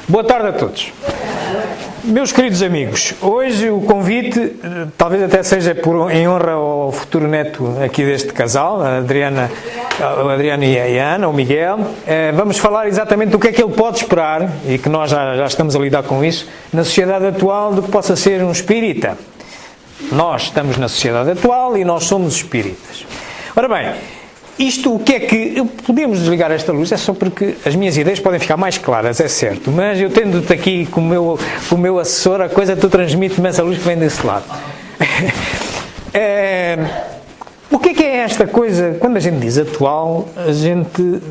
Boa tarde a todos. Meus queridos amigos, hoje o convite, talvez até seja em honra ao futuro neto aqui deste casal, a Adriana e a Ana, o Miguel. Vamos falar exatamente do que é que ele pode esperar, e que nós já estamos a lidar com isso, na sociedade atual, do que possa ser um espírita. Nós estamos na sociedade atual e nós somos espíritas. Ora bem, isto, o que é que... Podemos desligar esta luz, é só porque as minhas ideias podem ficar mais claras, é certo, mas eu tendo-te aqui com o meu assessor, a coisa tu transmite-me essa luz que vem desse lado. O que é esta coisa? Quando a gente diz atual, a gente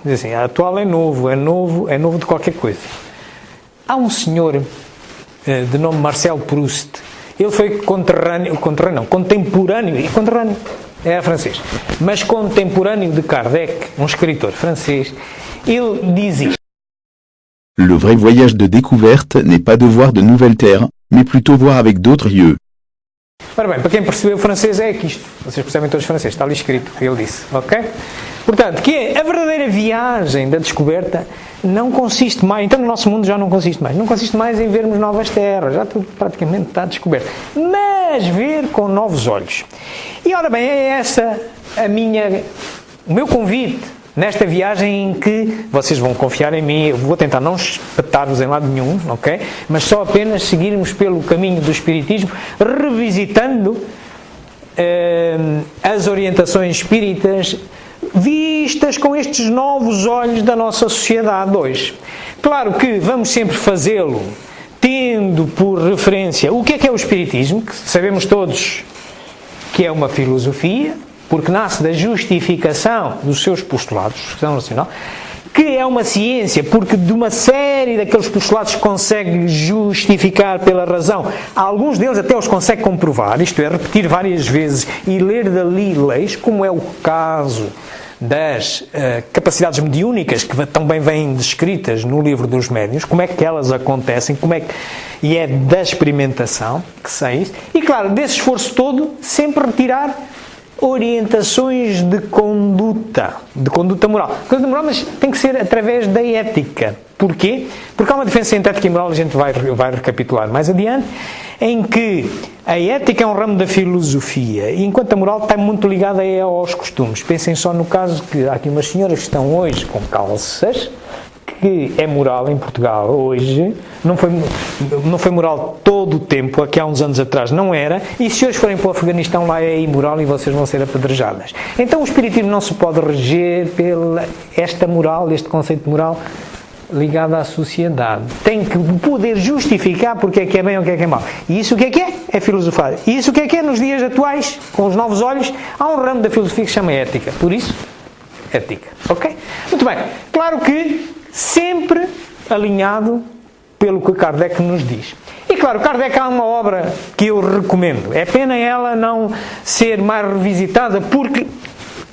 diz assim, atual é novo de qualquer coisa. Há um senhor de nome Marcel Proust, ele foi contemporâneo, era francês, mas contemporâneo de Kardec, um escritor francês. Ele diz isto: Le vrai voyage de découverte n'est pas de voir de nouvelles terres, mais plutôt voir avec d'autres yeux. Ora bem, para quem percebeu o francês é que isto, vocês percebem todos francês, está ali escrito, ele disse, ok? Portanto, que é a verdadeira viagem da descoberta não consiste mais, então no nosso mundo já não consiste mais em vermos novas terras, já tudo praticamente está descoberto, mas ver com novos olhos. E ora bem, é essa o meu convite nesta viagem em que vocês vão confiar em mim. Eu vou tentar não espetar-vos em lado nenhum, ok? Mas só apenas seguirmos pelo caminho do Espiritismo, revisitando as orientações espíritas vistas com estes novos olhos da nossa sociedade hoje. Claro que vamos sempre fazê-lo tendo por referência o que é o Espiritismo, que sabemos todos que é uma filosofia, porque nasce da justificação dos seus postulados, questão racional, que é uma ciência, porque de uma série daqueles postulados consegue justificar pela razão. Alguns deles até os consegue comprovar, isto é, repetir várias vezes e ler dali leis, como é o caso das capacidades mediúnicas, que também vêm descritas no livro dos médiuns, como é que elas acontecem, e é da experimentação que sai isso. E claro, desse esforço todo, sempre retirar orientações de conduta moral. Conduta moral, mas tem que ser através da ética. Porquê? Porque há uma diferença entre ética e moral, a gente vai recapitular mais adiante, em que a ética é um ramo da filosofia, e enquanto a moral está muito ligada aos costumes. Pensem só no caso que há aqui umas senhoras que estão hoje com calças, que é moral em Portugal hoje, não foi moral todo o tempo, aqui há uns anos atrás não era, e se hoje forem para o Afeganistão lá é imoral e vocês vão ser apedrejadas. Então o Espiritismo não se pode reger esta moral, este conceito de moral ligado à sociedade. Tem que poder justificar porque é que é bem ou o que é mau. E isso o que é? É filosofar. E isso o que é nos dias atuais, com os novos olhos, há um ramo da filosofia que se chama ética. Por isso, ética. Ok? Muito bem. Claro que sempre alinhado pelo que Kardec nos diz. E claro, Kardec há uma obra que eu recomendo. É pena ela não ser mais revisitada, porque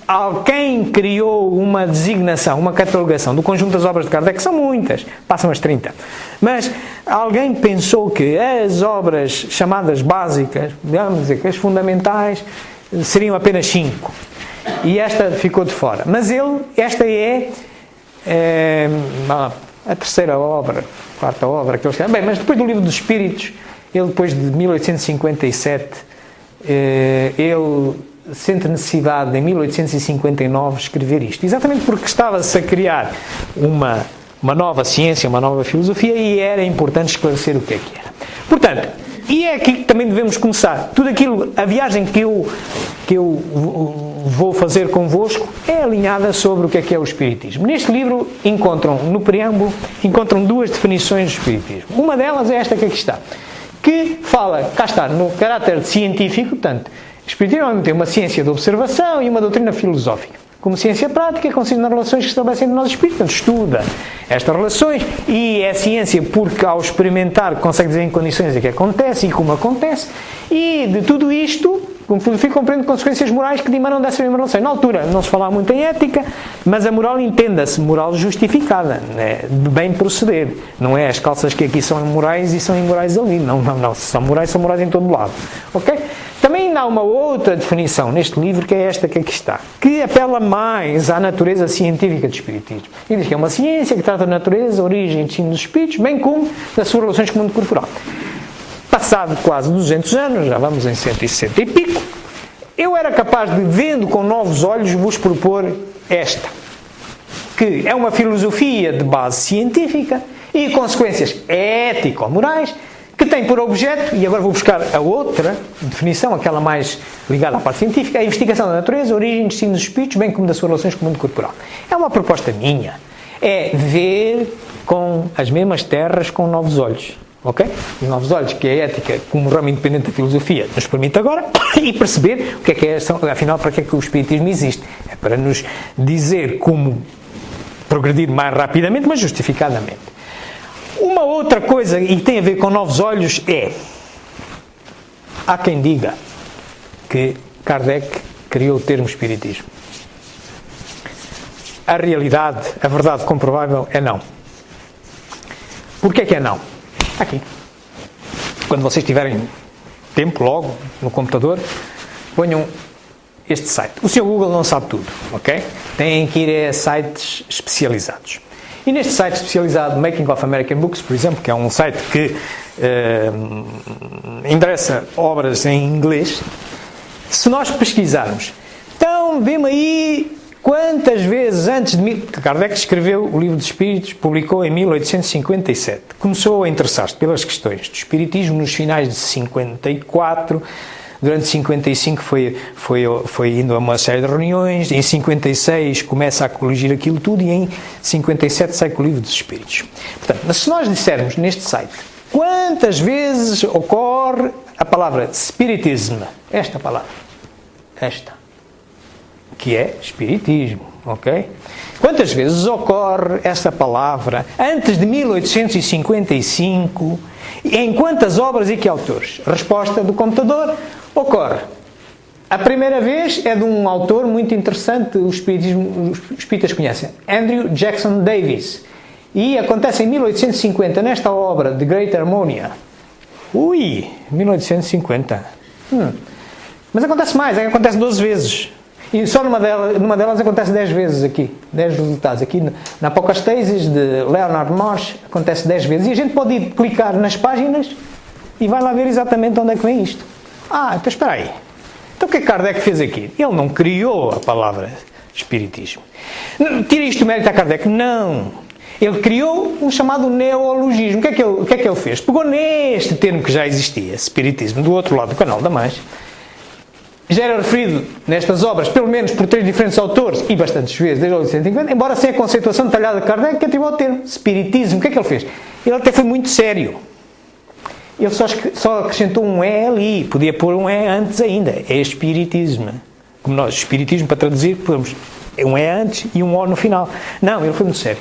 alguém criou uma designação, uma catalogação do conjunto das obras de Kardec, que são muitas, passam as 30. Mas alguém pensou que as obras chamadas básicas, vamos dizer que as fundamentais, seriam apenas 5. E esta ficou de fora. Mas esta é a terceira obra, quarta obra que eles querem. Bem, mas depois do Livro dos Espíritos, ele depois de 1857, ele sente necessidade em 1859 escrever isto, exatamente porque estava-se a criar uma nova ciência, uma nova filosofia, e era importante esclarecer o que era. Portanto, e é aqui que também devemos começar. Tudo aquilo, a viagem que eu vou fazer convosco é alinhada sobre o que é o Espiritismo. Neste livro no preâmbulo, encontram duas definições do Espiritismo. Uma delas é esta que aqui está, que fala, cá está, no caráter científico. Portanto, o Espiritismo tem uma ciência de observação e uma doutrina filosófica. Como ciência prática, consiste nas relações que se estabelecem entre nós espíritos. Portanto, estuda estas relações, e é ciência porque, ao experimentar, consegue dizer em condições em que acontece e como acontece, e de tudo isto, Como filosofia compreende consequências morais que dimanam dessa mesma relação. Na altura não se falava muito em ética, mas a moral entenda-se moral justificada, né? De bem proceder. Não é as calças que aqui são morais e são imorais ali. Não. Se são morais em todo lado. Ok? Também ainda há uma outra definição neste livro, que é esta que aqui está, que apela mais à natureza científica do espiritismo. E diz que é uma ciência que trata da natureza, origem e destino dos espíritos, bem como das suas relações com o mundo corporal. Passado quase 200 anos, já vamos em 160 e pico, eu era capaz de, vendo com novos olhos, vos propor esta, que é uma filosofia de base científica e consequências ético-morais, que tem por objeto, e agora vou buscar a outra definição, aquela mais ligada à parte científica, a investigação da natureza, origem e destino dos espíritos, bem como das suas relações com o mundo corporal. É uma proposta minha. É ver com as mesmas terras com novos olhos. Ok? Os novos olhos que a ética, como ramo independente da filosofia, nos permite agora, e perceber o que é, afinal, para que é que o espiritismo existe. É para nos dizer como progredir mais rapidamente, mas justificadamente. Uma outra coisa, e tem a ver com novos olhos, é... Há quem diga que Kardec criou o termo espiritismo. A realidade, a verdade comprovável é não. Porquê que é não? Aqui. Quando vocês tiverem tempo, logo, no computador, ponham este site. O seu Google não sabe tudo, ok? Têm que ir a sites especializados. E neste site especializado, Making of American Books, por exemplo, que é um site que endereça obras em inglês, se nós pesquisarmos, então vê-me aí quantas vezes antes de... Kardec escreveu o Livro dos Espíritos, publicou em 1857. Começou a interessar-se pelas questões do espiritismo nos finais de 54, durante 55 foi indo a uma série de reuniões, em 56 começa a corrigir aquilo tudo e em 57 sai com o Livro dos Espíritos. Portanto, se nós dissermos neste site quantas vezes ocorre a palavra Spiritism, esta palavra, que é espiritismo, ok? Quantas vezes ocorre esta palavra antes de 1855? Em quantas obras e que autores? Resposta do computador: ocorre. A primeira vez é de um autor muito interessante, os espíritas conhecem, Andrew Jackson Davis, e acontece em 1850, nesta obra, The Great Harmonia. 1850. Mas acontece mais, acontece 12 vezes. E só numa delas acontece 10 vezes aqui, 10 resultados. Aqui na Apocastasis de Leonard Marsh acontece 10 vezes. E a gente pode ir clicar nas páginas e vai lá ver exatamente onde é que vem isto. Então espera aí. Então o que é que Kardec fez aqui? Ele não criou a palavra espiritismo. Tira isto do mérito a Kardec? Não. Ele criou um chamado neologismo. O que é que ele fez? Pegou neste termo que já existia, espiritismo, do outro lado do Canal da Mancha. Já era referido nestas obras, pelo menos por 3 diferentes autores, e bastantes vezes, desde 1850, embora sem a conceituação detalhada de Kardec, que atribuiu ao termo espiritismo. O que é que ele fez? Ele até foi muito sério. Ele só acrescentou um E ali, podia pôr um E antes ainda. É espiritismo. Como nós, espiritismo, para traduzir, podemos um E antes e um O no final. Não, ele foi muito sério.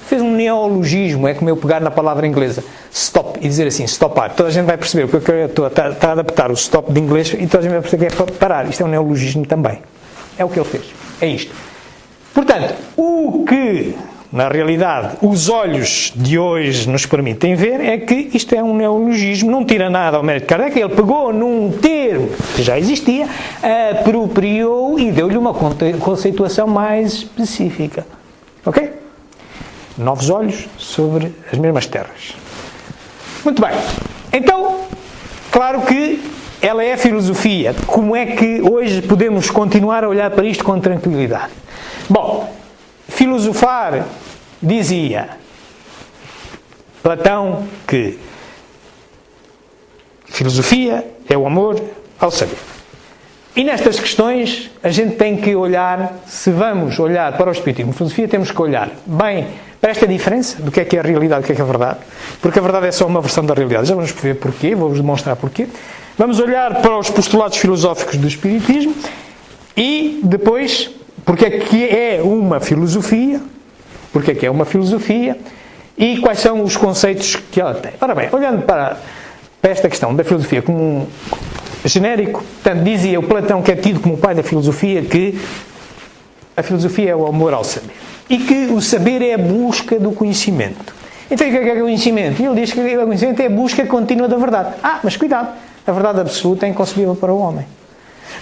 Fez um neologismo, é como eu pegar na palavra inglesa stop e dizer assim, stopar. Toda a gente vai perceber, porque eu estou a adaptar o stop de inglês e toda a gente vai perceber que é para parar. Isto é um neologismo também. É o que ele fez. É isto. Portanto, o que, na realidade, os olhos de hoje nos permitem ver é que isto é um neologismo, não tira nada ao mérito de Kardec. Ele pegou num termo que já existia, apropriou e deu-lhe uma conceituação mais específica. Ok? Novos olhos sobre as mesmas terras. Muito bem. Então, claro que ela é a filosofia. Como é que hoje podemos continuar a olhar para isto com tranquilidade? Bom, filosofar, dizia Platão que filosofia é o amor ao saber. E nestas questões a gente tem que olhar, se vamos olhar para o espiritismo e filosofia, temos que olhar bem para esta diferença do que é a realidade e o que é a verdade, porque a verdade é só uma versão da realidade. Já vamos ver porquê, vou-vos demonstrar porquê. Vamos olhar para os postulados filosóficos do espiritismo e depois porque é que é uma filosofia, porque é que é uma filosofia e quais são os conceitos que ela tem. Ora bem, olhando para esta questão da filosofia como genérico. Portanto, dizia o Platão, que é tido como o pai da filosofia, que a filosofia é o amor ao saber. E que o saber é a busca do conhecimento. Então, o que é o conhecimento? E ele diz que o conhecimento é a busca contínua da verdade. Mas cuidado, a verdade absoluta é inconcebível para o homem.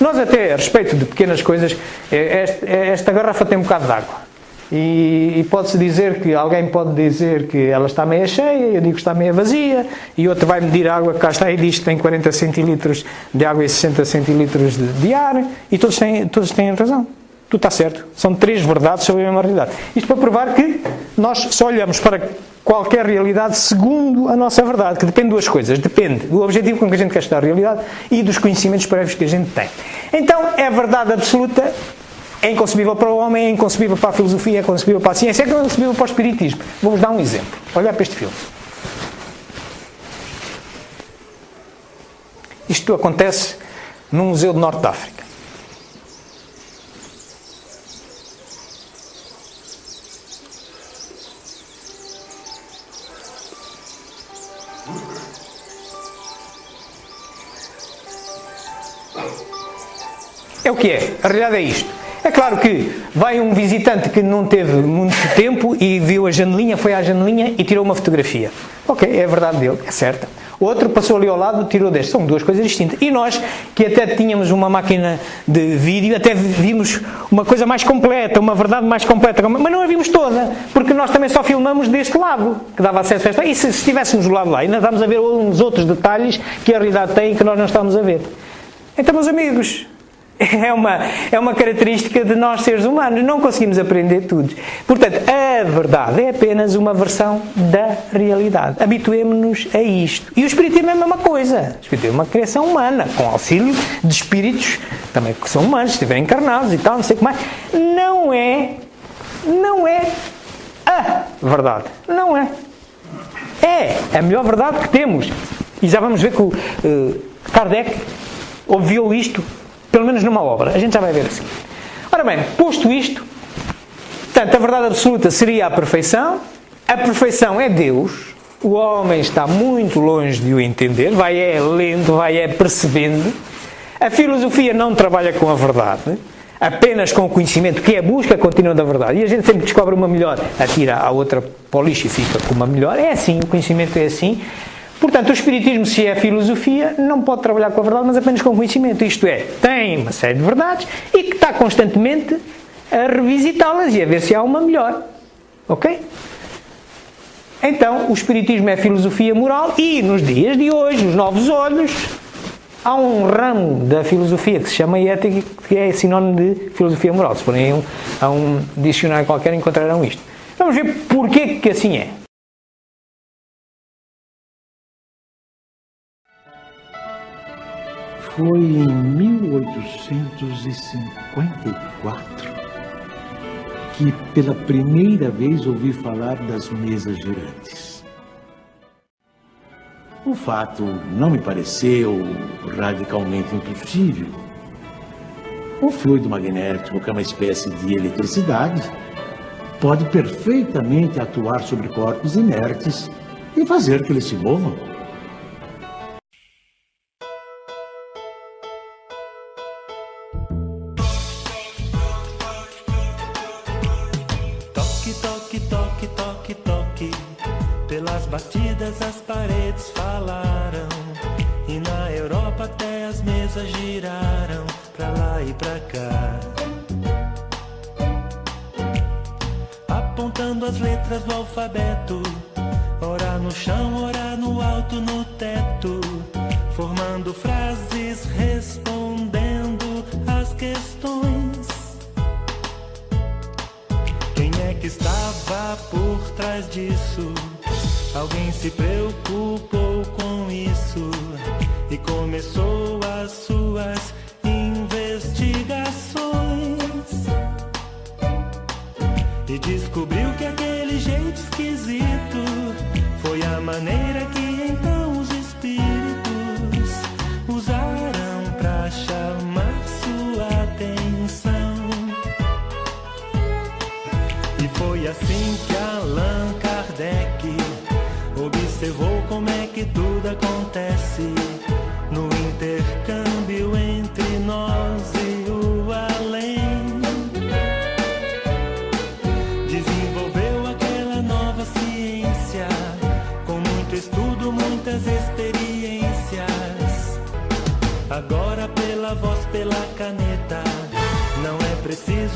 Nós até, a respeito de pequenas coisas, esta garrafa tem um bocado de água. E pode-se dizer que, alguém pode dizer que ela está meia cheia, eu digo que está meia vazia, e outro vai medir a água que cá está e diz que tem 40 centilitros de água e 60 centilitros de ar, e todos têm razão. Tudo está certo. São 3 verdades sobre a mesma realidade. Isto para provar que nós só olhamos para qualquer realidade segundo a nossa verdade, que depende de 2 coisas. Depende do objetivo com que a gente quer estudar a realidade e dos conhecimentos prévios que a gente tem. Então, é verdade absoluta, é inconcebível para o homem, é inconcebível para a filosofia, é inconcebível para a ciência, é inconcebível para o espiritismo. Vou-vos dar um exemplo. Olha para este filme. Isto acontece num museu do Norte de África. É o que é. A realidade é isto. É claro que vai um visitante que não teve muito tempo e viu a janelinha, foi à janelinha e tirou uma fotografia. Ok, é a verdade dele, é certa. Outro passou ali ao lado, tirou deste. São 2 coisas distintas. E nós, que até tínhamos uma máquina de vídeo, até vimos uma coisa mais completa, uma verdade mais completa, mas não a vimos toda, porque nós também só filmamos deste lado, que dava acesso a esta. E se estivéssemos do lado lá, ainda estamos a ver uns outros detalhes que a realidade tem e que nós não estamos a ver. Então, meus amigos, é uma característica de nós seres humanos, não conseguimos aprender tudo. Portanto, a verdade é apenas uma versão da realidade. Habituemo-nos a isto. E o espiritismo é a mesma coisa. O espiritismo é uma criação humana, com auxílio de espíritos também que são humanos, estiverem encarnados e tal, não sei o que mais. Não é a verdade. Não é. É a melhor verdade que temos. E já vamos ver que o Kardec ouviu isto pelo menos numa obra. A gente já vai ver assim. Ora bem, posto isto, portanto, a verdade absoluta seria a perfeição. A perfeição é Deus. O homem está muito longe de o entender. Vai lendo, vai percebendo. A filosofia não trabalha com a verdade, apenas com o conhecimento, que é a busca contínua da verdade. E a gente sempre descobre uma melhor, atira a outra para o lixo e fica com uma melhor. É assim, o conhecimento é assim. Portanto, o espiritismo, se é filosofia, não pode trabalhar com a verdade, mas apenas com o conhecimento. Isto é, tem uma série de verdades e que está constantemente a revisitá-las e a ver se há uma melhor. Ok? Então, o espiritismo é filosofia moral e, nos dias de hoje, nos novos olhos, há um ramo da filosofia que se chama ética, que é sinónimo de filosofia moral. Se forem a um dicionário qualquer, encontrarão isto. Vamos ver porquê que assim é. Foi em 1854 que pela primeira vez ouvi falar das mesas girantes. O fato não me pareceu radicalmente impossível. O fluido magnético, que é uma espécie de eletricidade, pode perfeitamente atuar sobre corpos inertes e fazer que eles se movam. Pelas batidas as paredes falaram, e na Europa até as mesas giraram pra lá e pra cá, apontando as letras do alfabeto, ora no chão, ora no alto, no teto, formando frases, respondendo às questões. Quem é que estava por trás disso? Alguém se preocupou com isso e começou as suas investigações. E descobriu que aquele jeito esquisito foi a maneira que então os espíritos usaram pra chamar sua atenção. E foi assim que Allan Kardec observou como é que tudo acontece no intercâmbio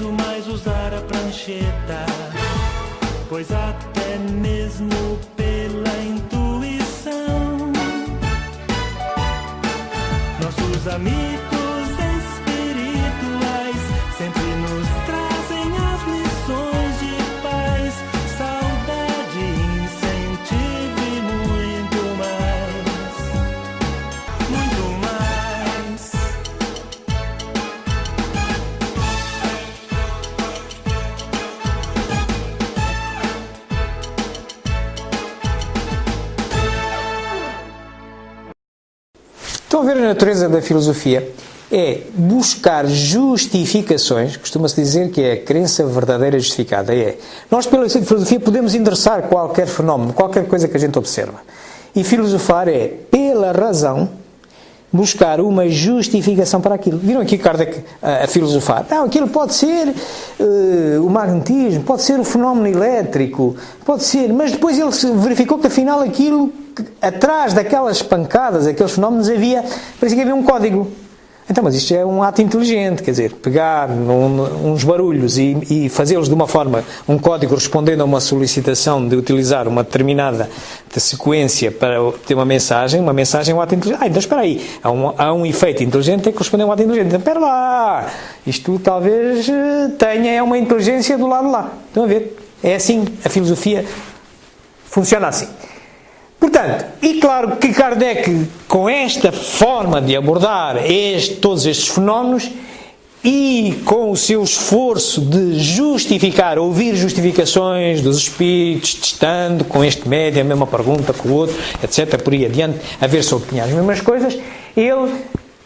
preciso mais usar a prancheta, pois até mesmo pela intuição, nossos amigos espirituais sempre nos trazem as lições de paz, saudade, incentivo e muito mais, muito mais. Estão a ver a natureza da filosofia? É buscar justificações, costuma-se dizer que é a crença verdadeira justificada. Nós pela filosofia podemos endereçar qualquer fenómeno, qualquer coisa que a gente observa. E filosofar é, pela razão, buscar uma justificação para aquilo. Viram aqui Kardec a filosofar? Não, aquilo pode ser o magnetismo, pode ser o fenómeno elétrico, pode ser, mas depois ele verificou que afinal aquilo, atrás daquelas pancadas, aqueles fenómenos, parecia que havia um código. Então, mas isto é um ato inteligente, quer dizer, pegar uns barulhos e fazê-los de uma forma, um código respondendo a uma solicitação de utilizar uma determinada sequência para ter uma mensagem é um ato inteligente. Então espera aí, há um efeito inteligente, tem que responder a um ato inteligente. Então espera lá, isto talvez tenha uma inteligência do lado de lá. Estão a ver? É assim, a filosofia funciona assim. Portanto, e claro que Kardec, com esta forma de abordar todos estes fenómenos e com o seu esforço de justificar, ouvir justificações dos espíritos, testando com este médium a mesma pergunta, com o outro, etc., por aí adiante, a ver se obtinha as mesmas coisas, ele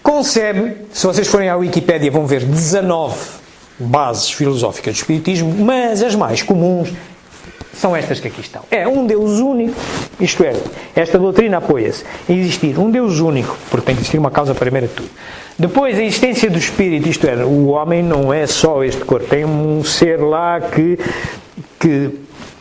concebe, se vocês forem à Wikipédia vão ver 19 bases filosóficas do espiritismo, mas as mais comuns são estas que aqui estão. É um Deus único, isto é, esta doutrina apoia-se em existir um Deus único, porque tem que existir uma causa primeira de tudo. Depois, a existência do espírito, isto é, o homem não é só este corpo, tem um ser lá que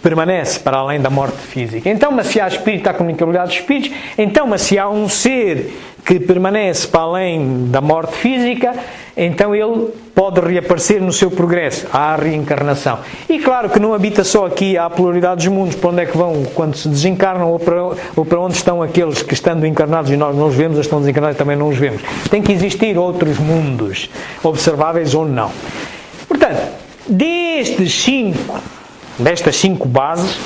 permanece para além da morte física. Então, mas se há espírito, há comunicabilidade de espíritos, então, mas se há um ser que permanece para além da morte física, então ele pode reaparecer no seu progresso, há a reencarnação. E claro que não habita só aqui, há a pluralidade dos mundos, para onde é que vão quando se desencarnam, ou para onde estão aqueles que estando encarnados e nós não os vemos, eles estão desencarnados e também não os vemos. Tem que existir outros mundos, observáveis ou não. Portanto, destas 5 bases,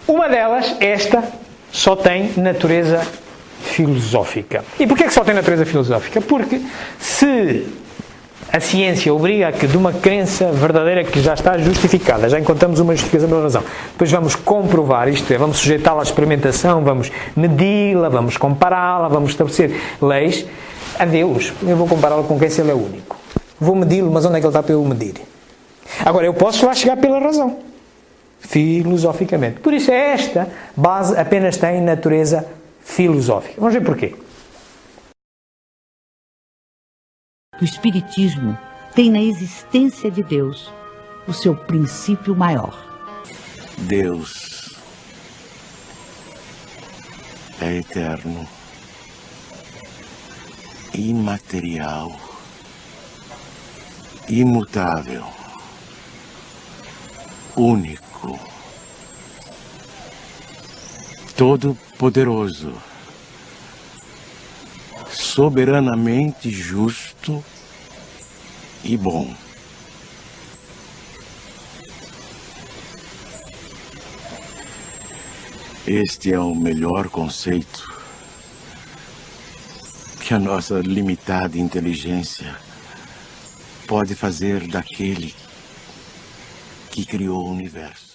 uma delas, esta, só tem natureza filosófica. E porquê que só tem natureza filosófica? Porque se a ciência obriga a que de uma crença verdadeira que já está justificada, já encontramos uma justificação pela razão, depois vamos comprovar, isto é, vamos sujeitá-la à experimentação, vamos medi-la, vamos compará-la, vamos estabelecer leis, a Deus, eu vou compará-la com quem se ele é único. Vou medi-lo, mas onde é que ele está para eu medir? Agora, eu posso lá chegar pela razão, filosoficamente. Por isso, esta base apenas tem natureza filosófica. Vamos ver porquê. O Espiritismo tem na existência de Deus o seu princípio maior. Deus é eterno, imaterial, imutável, único, todo-poderoso, soberanamente justo e bom. Este é o melhor conceito que a nossa limitada inteligência pode fazer daquele que criou o universo.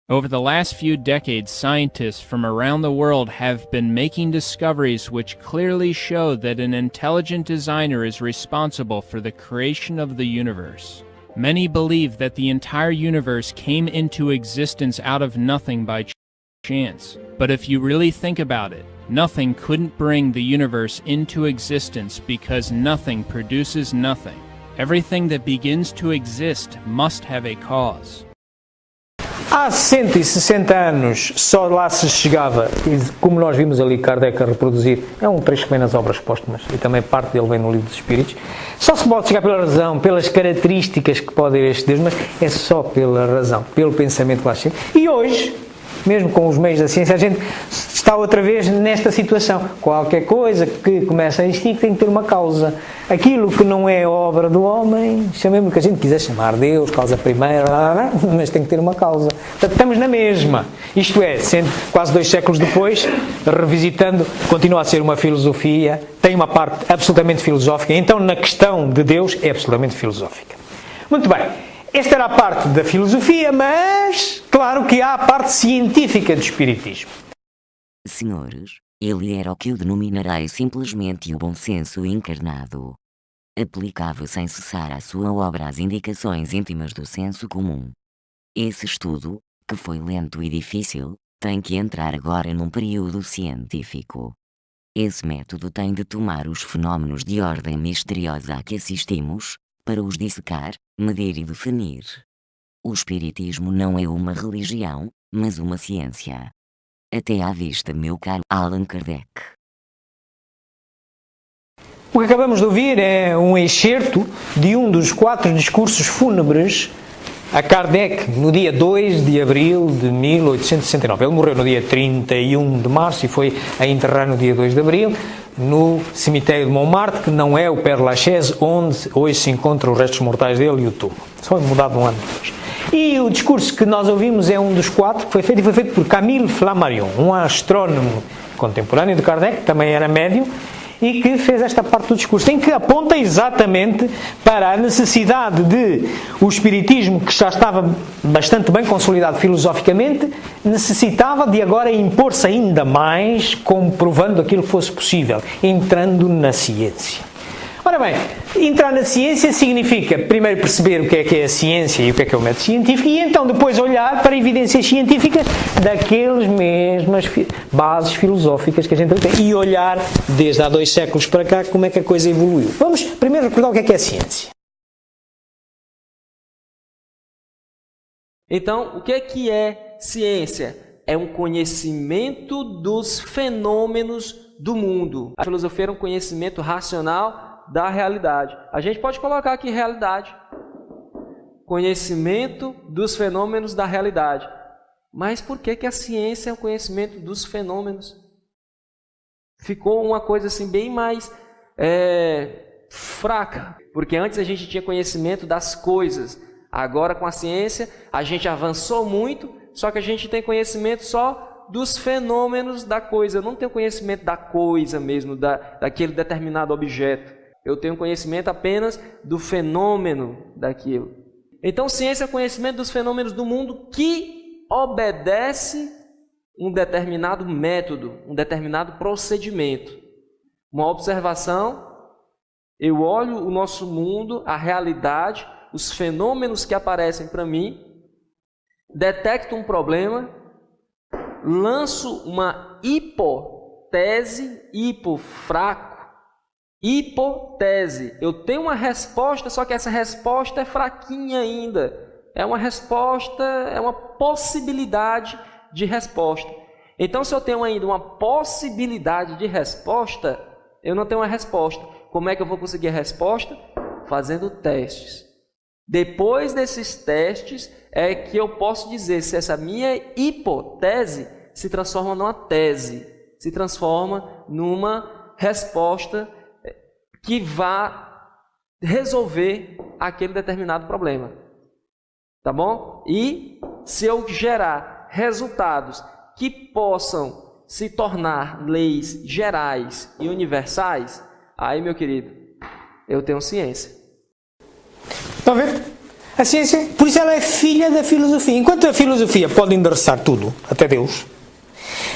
Over the last few decades, scientists from around the world have been making discoveries which clearly show that an intelligent designer is responsible for the creation of the universe. Many believe that the entire universe came into existence out of nothing by chance. But if you really think about it, nothing couldn't bring the universe into existence because nothing produces nothing. Everything that begins to exist must have a cause. há 160 anos só lá se chegava, e como nós vimos ali Kardec a reproduzir, é um trecho que vem nas obras póstumas, e também parte dele vem no Livro dos Espíritos, só se pode chegar pela razão, pelas características que pode ter este Deus, mas é só pela razão, pelo pensamento que lá chega. E hoje, mesmo com os meios da ciência, a gente está outra vez nesta situação. Qualquer coisa que começa a existir tem que ter uma causa. Aquilo que não é obra do homem, chamemos o que a gente quiser chamar, Deus, causa primeira, mas tem que ter uma causa. Portanto, estamos na mesma. Isto é, sendo quase 2 séculos depois, revisitando, continua a ser uma filosofia, tem uma parte absolutamente filosófica, então na questão de Deus é absolutamente filosófica. Muito bem. Esta era a parte da filosofia, mas claro que há a parte científica do espiritismo. Senhores, ele era o que eu denominarei simplesmente o bom senso encarnado. Aplicava sem cessar à sua obra as indicações íntimas do senso comum. Esse estudo, que foi lento e difícil, tem que entrar agora num período científico. Esse método tem de tomar os fenómenos de ordem misteriosa a que assistimos, para os dissecar, medir e definir. O espiritismo não é uma religião, mas uma ciência. Até à vista, meu caro Allan Kardec. O que acabamos de ouvir é um excerto de um dos 4 discursos fúnebres a Kardec no dia 2 de abril de 1869. Ele morreu no dia 31 de março e foi a enterrar no dia 2 de abril, no cemitério de Montmartre, que não é o Père Lachaise, onde hoje se encontram os restos mortais dele e o túmulo. Só mudado um ano depois. E o discurso que nós ouvimos é um dos 4 que foi feito, e foi feito por Camille Flammarion, um astrónomo contemporâneo de Kardec, que também era médium, e que fez esta parte do discurso, em que aponta exatamente para a necessidade de o espiritismo, que já estava bastante bem consolidado filosoficamente, necessitava de agora impor-se ainda mais, comprovando aquilo que fosse possível, entrando na ciência. Ora bem, entrar na ciência significa primeiro perceber o que é a ciência e o que é o método científico, e então depois olhar para evidências científicas daquelas mesmas bases filosóficas que a gente tem, e olhar desde há 2 séculos para cá como é que a coisa evoluiu. Vamos primeiro recordar o que é a ciência. Então, o que é ciência? É um conhecimento dos fenômenos do mundo. A filosofia era um conhecimento racional da realidade. A gente pode colocar aqui realidade. Conhecimento dos fenômenos da realidade. Mas por que a ciência é o conhecimento dos fenômenos? Ficou uma coisa assim bem mais fraca. Porque antes a gente tinha conhecimento das coisas. Agora com a ciência a gente avançou muito, só que a gente tem conhecimento só dos fenômenos da coisa. Eu não tenho conhecimento da coisa mesmo, daquele determinado objeto. Eu tenho conhecimento apenas do fenômeno daquilo. Então, ciência é o conhecimento dos fenômenos do mundo que obedece um determinado método, um determinado procedimento. Uma observação, eu olho o nosso mundo, a realidade, os fenômenos que aparecem para mim, detecto um problema, lanço uma hipótese, hipofraco, hipótese. Eu tenho uma resposta, só que essa resposta é fraquinha ainda. É uma resposta, é uma possibilidade de resposta. Então, se eu tenho ainda uma possibilidade de resposta, eu não tenho uma resposta. Como é que eu vou conseguir a resposta? Fazendo testes. Depois desses testes é que eu posso dizer se essa minha hipótese se transforma numa tese, se transforma numa resposta que vá resolver aquele determinado problema. Tá bom? E se eu gerar resultados que possam se tornar leis gerais e universais, aí, meu querido, eu tenho ciência. Estão a ver? A ciência, por isso ela é filha da filosofia. Enquanto a filosofia pode endereçar tudo, até Deus,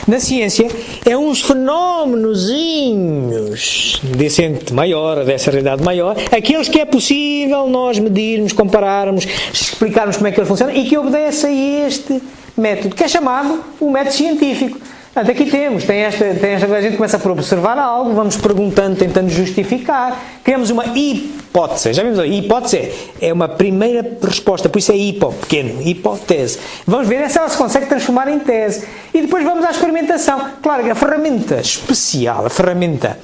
na ciência é uns fenómenozinhos desse ente maior, dessa realidade maior, aqueles que é possível nós medirmos, compararmos, explicarmos como é que eles funcionam e que obedecem a este método, que é chamado o método científico. Portanto, aqui tem esta a gente começa por observar algo, vamos perguntando, tentando justificar, criamos uma hipótese, hipótese. Já vimos, a hipótese é uma primeira resposta, por isso é hipo, pequeno, hipótese. Vamos ver se ela se consegue transformar em tese. E depois vamos à experimentação. Claro que a ferramenta especial, a ferramenta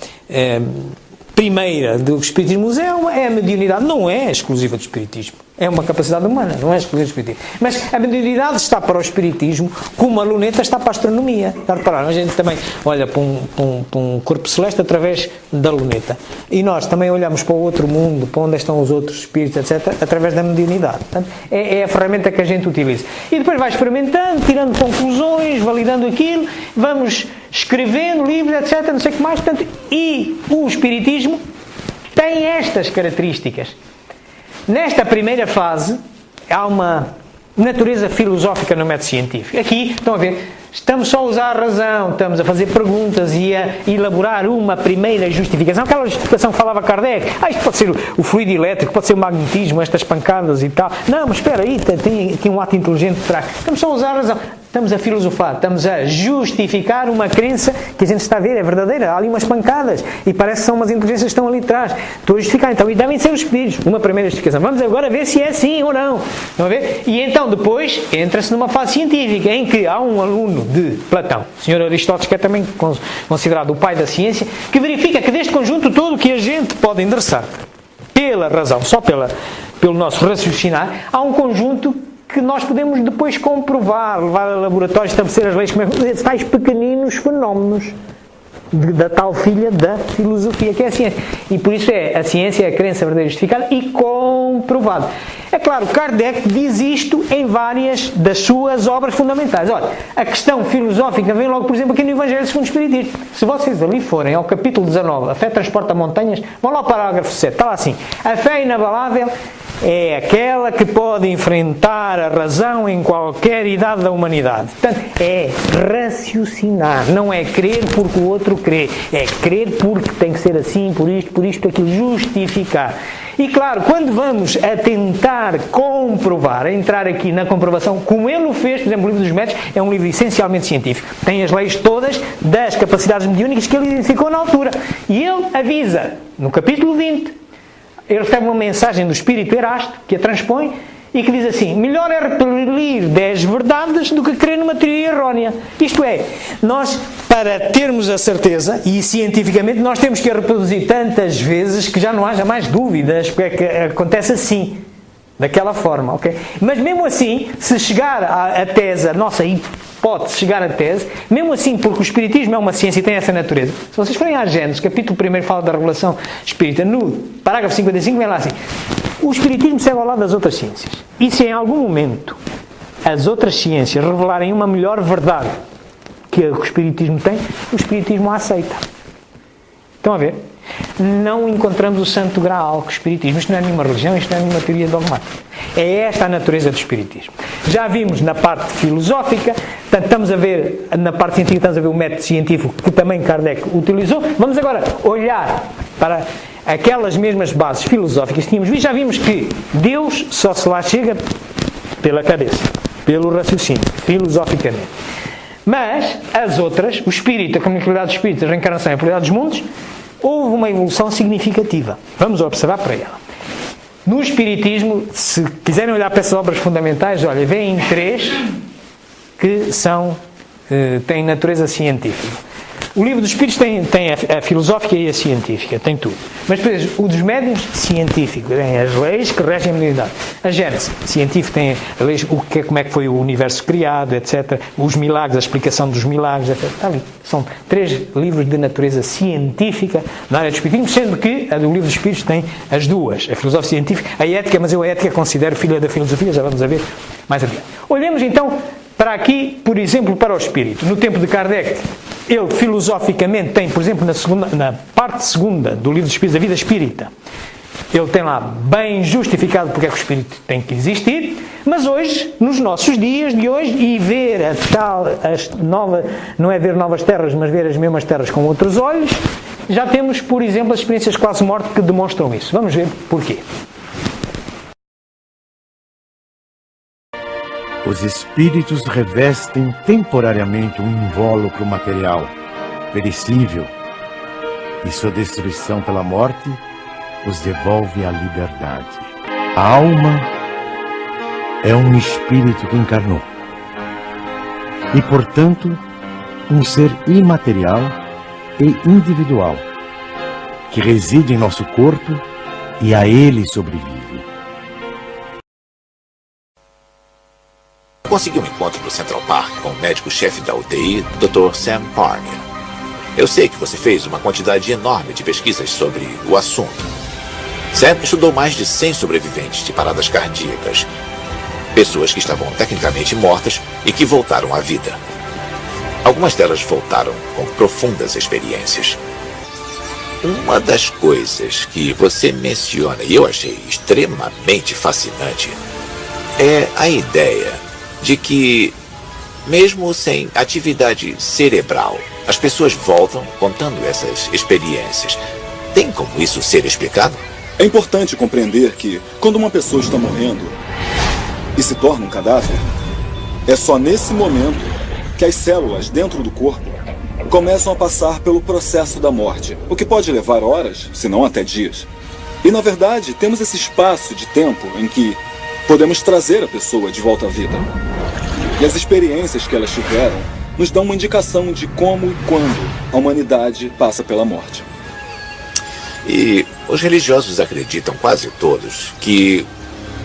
primeira do Espiritismo é a mediunidade, não é exclusiva do Espiritismo. É uma capacidade humana, não é exclusiva do Espiritismo. Mas a mediunidade está para o Espiritismo como a luneta está para a astronomia. Já repararam? A gente também olha para um corpo celeste através da luneta. E nós também olhamos para o outro mundo, para onde estão os outros espíritos, etc., através da mediunidade. Portanto, é a ferramenta que a gente utiliza. E depois vai experimentando, tirando conclusões, validando aquilo, vamos escrevendo livros, etc., não sei o que mais. Portanto, e o Espiritismo tem estas características. Nesta primeira fase, há uma natureza filosófica no método científico. Aqui, estão a ver, estamos só a usar a razão, estamos a fazer perguntas e a elaborar uma primeira justificação. Aquela justificação que falava Kardec, isto pode ser o fluido elétrico, pode ser o magnetismo, estas pancadas e tal. Não, mas espera aí, tem aqui um ato inteligente por trás. Estamos só a usar a razão. Estamos a filosofar, estamos a justificar uma crença que a gente está a ver, é verdadeira. Há ali umas pancadas e parece que são umas inteligências que estão ali atrás. Estou a justificar, então, e devem ser os espíritos. Uma primeira justificação. Vamos agora ver se é sim ou não. Estão a ver? E então, depois, entra-se numa fase científica em que há um aluno de Platão, o Sr. Aristóteles, que é também considerado o pai da ciência, que verifica que deste conjunto todo que a gente pode endereçar pela razão, só pelo nosso raciocinar, há um conjunto que nós podemos depois comprovar, levar a laboratório, estabelecer as leis, como tais pequeninos fenómenos da tal filha da filosofia, que é a ciência. E por isso a ciência é a crença verdadeira justificada e comprovada. É claro, Kardec diz isto em várias das suas obras fundamentais. Olha, a questão filosófica vem logo, por exemplo, aqui no Evangelho segundo o Espiritismo. Se vocês ali forem ao capítulo 19, a fé transporta montanhas, vão lá ao parágrafo 7, está lá assim: a fé inabalável é aquela que pode enfrentar a razão em qualquer idade da humanidade. Portanto, é raciocinar, não é crer porque o outro crê, é crer porque tem que ser assim, por isto, aquilo, justificar. E claro, quando vamos a tentar comprovar, a entrar aqui na comprovação, como ele o fez, por exemplo, o Livro dos Métodos é um livro essencialmente científico, tem as leis todas das capacidades mediúnicas que ele identificou na altura. E ele avisa, no capítulo 20, ele recebe uma mensagem do Espírito Erasto, que a transpõe, e que diz assim: melhor é repelir 10 verdades do que crer numa teoria errónea. Isto é, nós, para termos a certeza, e cientificamente, nós temos que a reproduzir tantas vezes que já não haja mais dúvidas, porque é que acontece assim, daquela forma, ok? Mas mesmo assim, se chegar à tese, a nossa hipótese chegar à tese, mesmo assim, porque o Espiritismo é uma ciência e tem essa natureza. Se vocês forem à Gênesis, capítulo 1 fala da revelação espírita, no parágrafo 55 vem lá assim: o Espiritismo segue ao lado das outras ciências. E se em algum momento as outras ciências revelarem uma melhor verdade que o Espiritismo tem, o Espiritismo a aceita. Estão a ver? Não encontramos o santo graal com o Espiritismo. Isto não é nenhuma religião, isto não é nenhuma teoria dogmática. É esta a natureza do Espiritismo. Já vimos na parte filosófica, portanto, estamos a ver, na parte científica, estamos a ver o método científico que também Kardec utilizou. Vamos agora olhar para aquelas mesmas bases filosóficas que tínhamos visto. Já vimos que Deus só se lá chega pela cabeça, pelo raciocínio, filosoficamente. Mas as outras, o espírito, a comunicabilidade do espírito, a reencarnação e a pluralidade dos mundos, houve uma evolução significativa. Vamos observar para ela. No Espiritismo, se quiserem olhar para essas obras fundamentais, olha, veem 3 que têm natureza científica. O Livro dos Espíritos tem a filosófica e a científica, tem tudo. Mas depois, o dos médiuns, científico, tem as leis que regem a mediunidade. A Gênese, científico, tem as leis, como é que foi o universo criado, etc. Os milagres, a explicação dos milagres, etc. Está ali. São 3 livros de natureza científica na área do Espiritismo, sendo que o Livro dos Espíritos tem as duas, a filosofia científica, a ética, mas eu a ética considero filha da filosofia, já vamos a ver mais adiante. Olhemos então para aqui, por exemplo, para o Espírito. No tempo de Kardec, ele filosoficamente tem, por exemplo, na parte segunda do Livro dos Espíritos, a vida espírita, ele tem lá bem justificado porque é que o Espírito tem que existir, mas hoje, nos nossos dias de hoje, e ver não é ver novas terras, mas ver as mesmas terras com outros olhos, já temos, por exemplo, as experiências quase-morte que demonstram isso. Vamos ver porquê. Os espíritos revestem temporariamente um invólucro material, perecível, e sua destruição pela morte os devolve a liberdade. A alma é um espírito que encarnou e, portanto, um ser imaterial e individual que reside em nosso corpo e a ele sobrevive. Consegui um encontro no Central Park com o médico-chefe da UTI, Dr. Sam Parnia. Eu sei que você fez uma quantidade enorme de pesquisas sobre o assunto. Sam estudou mais de 100 sobreviventes de paradas cardíacas. Pessoas que estavam tecnicamente mortas e que voltaram à vida. Algumas delas voltaram com profundas experiências. Uma das coisas que você menciona, e eu achei extremamente fascinante, é a ideia de que, mesmo sem atividade cerebral, as pessoas voltam contando essas experiências. Tem como isso ser explicado? É importante compreender que, quando uma pessoa está morrendo e se torna um cadáver, é só nesse momento que as células dentro do corpo começam a passar pelo processo da morte, o que pode levar horas, se não até dias. E, na verdade, temos esse espaço de tempo em que podemos trazer a pessoa de volta à vida. E as experiências que elas tiveram nos dão uma indicação de como e quando a humanidade passa pela morte. E os religiosos acreditam quase todos que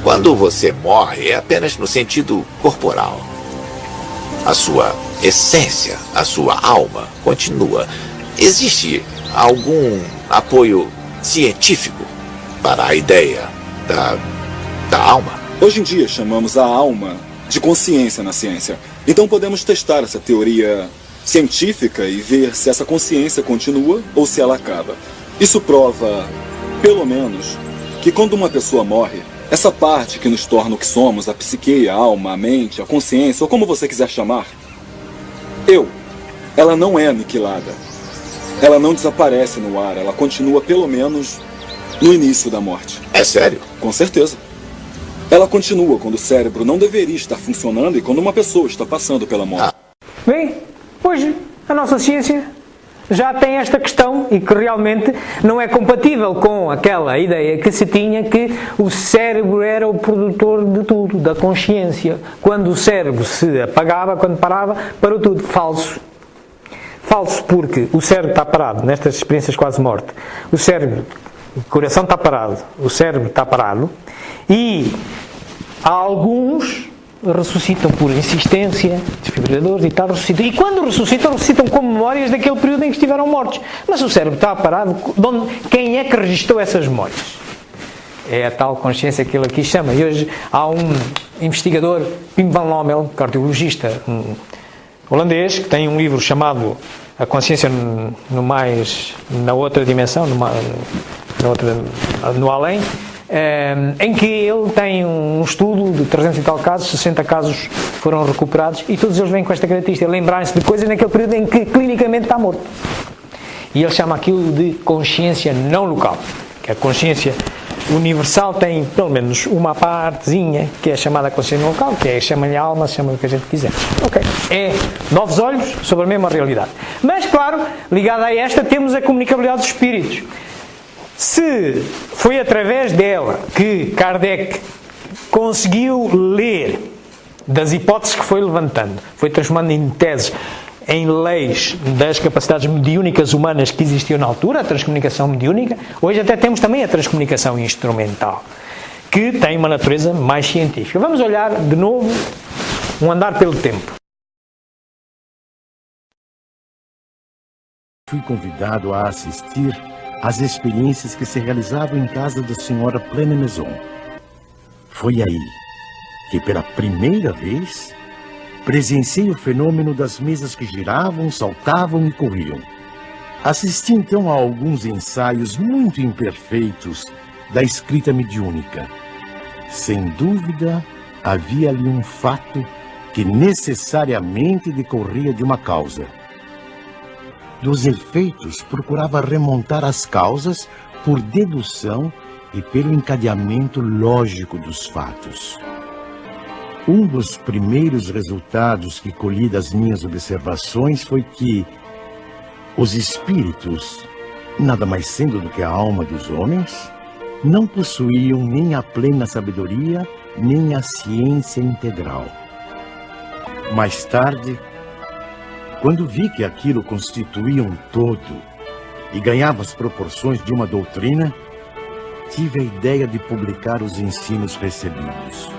quando você morre é apenas no sentido corporal. A sua essência, a sua alma continua. Existe algum apoio científico para a ideia da alma? Hoje em dia chamamos a alma de consciência na ciência. Então podemos testar essa teoria científica e ver se essa consciência continua ou se ela acaba. Isso prova, pelo menos, que quando uma pessoa morre, essa parte que nos torna o que somos, a psique, a alma, a mente, a consciência, ou como você quiser chamar, ela não é aniquilada. Ela não desaparece no ar, ela continua pelo menos no início da morte. É sério? Com certeza. Ela continua quando o cérebro não deveria estar funcionando e quando uma pessoa está passando pela morte. Bem, hoje a nossa ciência já tem esta questão e que realmente não é compatível com aquela ideia que se tinha que o cérebro era o produtor de tudo, da consciência. Quando o cérebro se apagava, quando parava, parou tudo. Falso. Falso porque o cérebro está parado, nestas experiências quase morte. O coração está parado, o cérebro está parado e alguns ressuscitam por insistência, desfibriladores e tal, ressuscitam. E quando ressuscitam com memórias daquele período em que estiveram mortos. Mas o cérebro está parado. Quem é que registrou essas memórias? É a tal consciência que ele aqui chama. E hoje há um investigador, Pim van Lommel, cardiologista holandês, que tem um livro chamado A Consciência na outra dimensão, no além, em que ele tem um estudo de 300 e tal casos, 60 casos foram recuperados e todos eles vêm com esta característica, lembrarem-se de coisas naquele período em que clinicamente está morto. E ele chama aquilo de consciência não local, que a consciência universal tem pelo menos uma partezinha que é chamada consciência não local, que é, chama-lhe alma, chama-lhe o que a gente quiser. Ok, é novos olhos sobre a mesma realidade. Mas claro, ligada a esta temos a comunicabilidade dos espíritos. Se foi através dela que Kardec conseguiu ler das hipóteses que foi levantando, foi transformando em teses, em leis das capacidades mediúnicas humanas que existiam na altura, a transcomunicação mediúnica, hoje até temos também a transcomunicação instrumental, que tem uma natureza mais científica. Vamos olhar de novo um andar pelo tempo. Fui convidado a assistir às experiências que se realizavam em casa da senhora Plene Maison. Foi aí que, pela primeira vez, presenciei o fenômeno das mesas que giravam, saltavam e corriam. Assisti então a alguns ensaios muito imperfeitos da escrita mediúnica. Sem dúvida, havia ali um fato que necessariamente decorria de uma causa. Dos efeitos, procurava remontar as causas por dedução e pelo encadeamento lógico dos fatos. Um dos primeiros resultados que colhi das minhas observações foi que os espíritos, nada mais sendo do que a alma dos homens, não possuíam nem a plena sabedoria, nem a ciência integral. Mais tarde, quando vi que aquilo constituía um todo e ganhava as proporções de uma doutrina, tive a ideia de publicar os ensinos recebidos.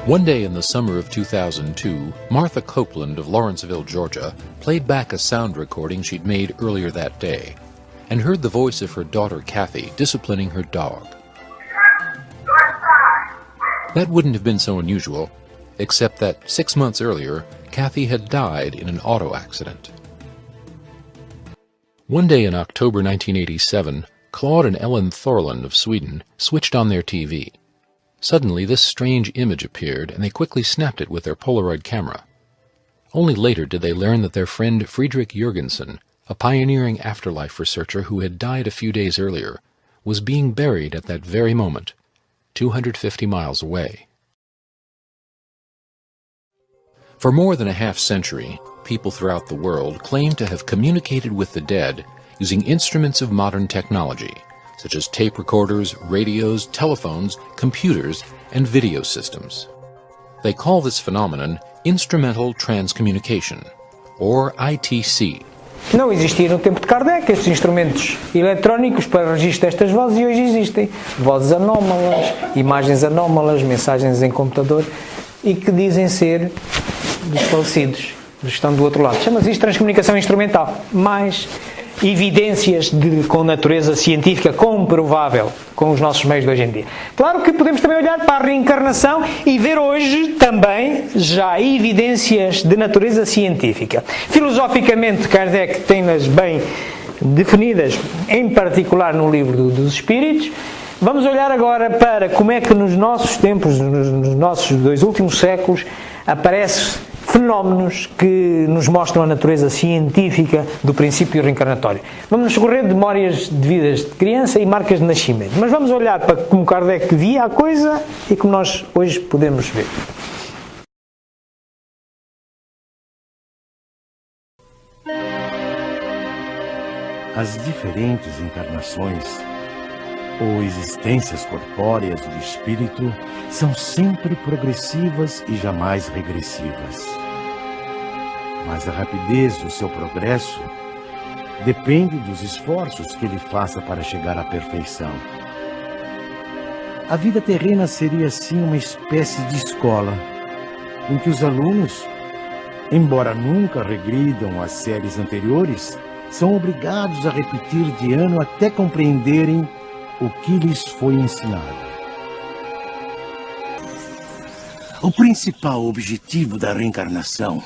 One day in the summer of 2002, Martha Copeland of Lawrenceville, Georgia, played back a sound recording she'd made earlier that day and heard the voice of her daughter Kathy disciplining her dog. That wouldn't have been so unusual, except that 6 months earlier, Kathy had died in an auto accident. One day in October 1987, Claude and Ellen Thorland of Sweden switched on their TV. Suddenly, this strange image appeared, and they quickly snapped it with their Polaroid camera. Only later did they learn that their friend Friedrich Jürgensen, a pioneering afterlife researcher who had died a few days earlier, was being buried at that very moment, 250 miles away. For more than a half-century, people throughout the world claim to have communicated with the dead using instruments of modern technology, such as tape recorders, radios, telephones, computers, and video systems. They call this phenomenon Instrumental Transcommunication, or ITC. Não existia no tempo de Kardec estes instrumentos eletrónicos para registro destas vozes e hoje existem. Vozes anómalas, imagens anómalas, mensagens em computador e que dizem ser dos falecidos, que estão do outro lado. Chama-se isto transcomunicação instrumental. Mais evidências com natureza científica comprovável com os nossos meios de hoje em dia. Claro que podemos também olhar para a reencarnação e ver hoje também já evidências de natureza científica. Filosoficamente, Kardec tem-nas bem definidas, em particular no livro dos Espíritos. Vamos olhar agora para como é que nos nossos tempos, nos nossos 2 últimos séculos, aparecem fenómenos que nos mostram a natureza científica do princípio reencarnatório. Vamos nos recorrer de memórias de vidas de criança e marcas de nascimento. Mas vamos olhar para como Kardec via a coisa e como nós hoje podemos ver. As diferentes encarnações ou existências corpóreas do espírito são sempre progressivas e jamais regressivas. Mas a rapidez do seu progresso depende dos esforços que ele faça para chegar à perfeição. A vida terrena seria assim uma espécie de escola, em que os alunos, embora nunca regridam às séries anteriores, são obrigados a repetir de ano até compreenderem o que lhes foi ensinado. O principal objetivo da reencarnação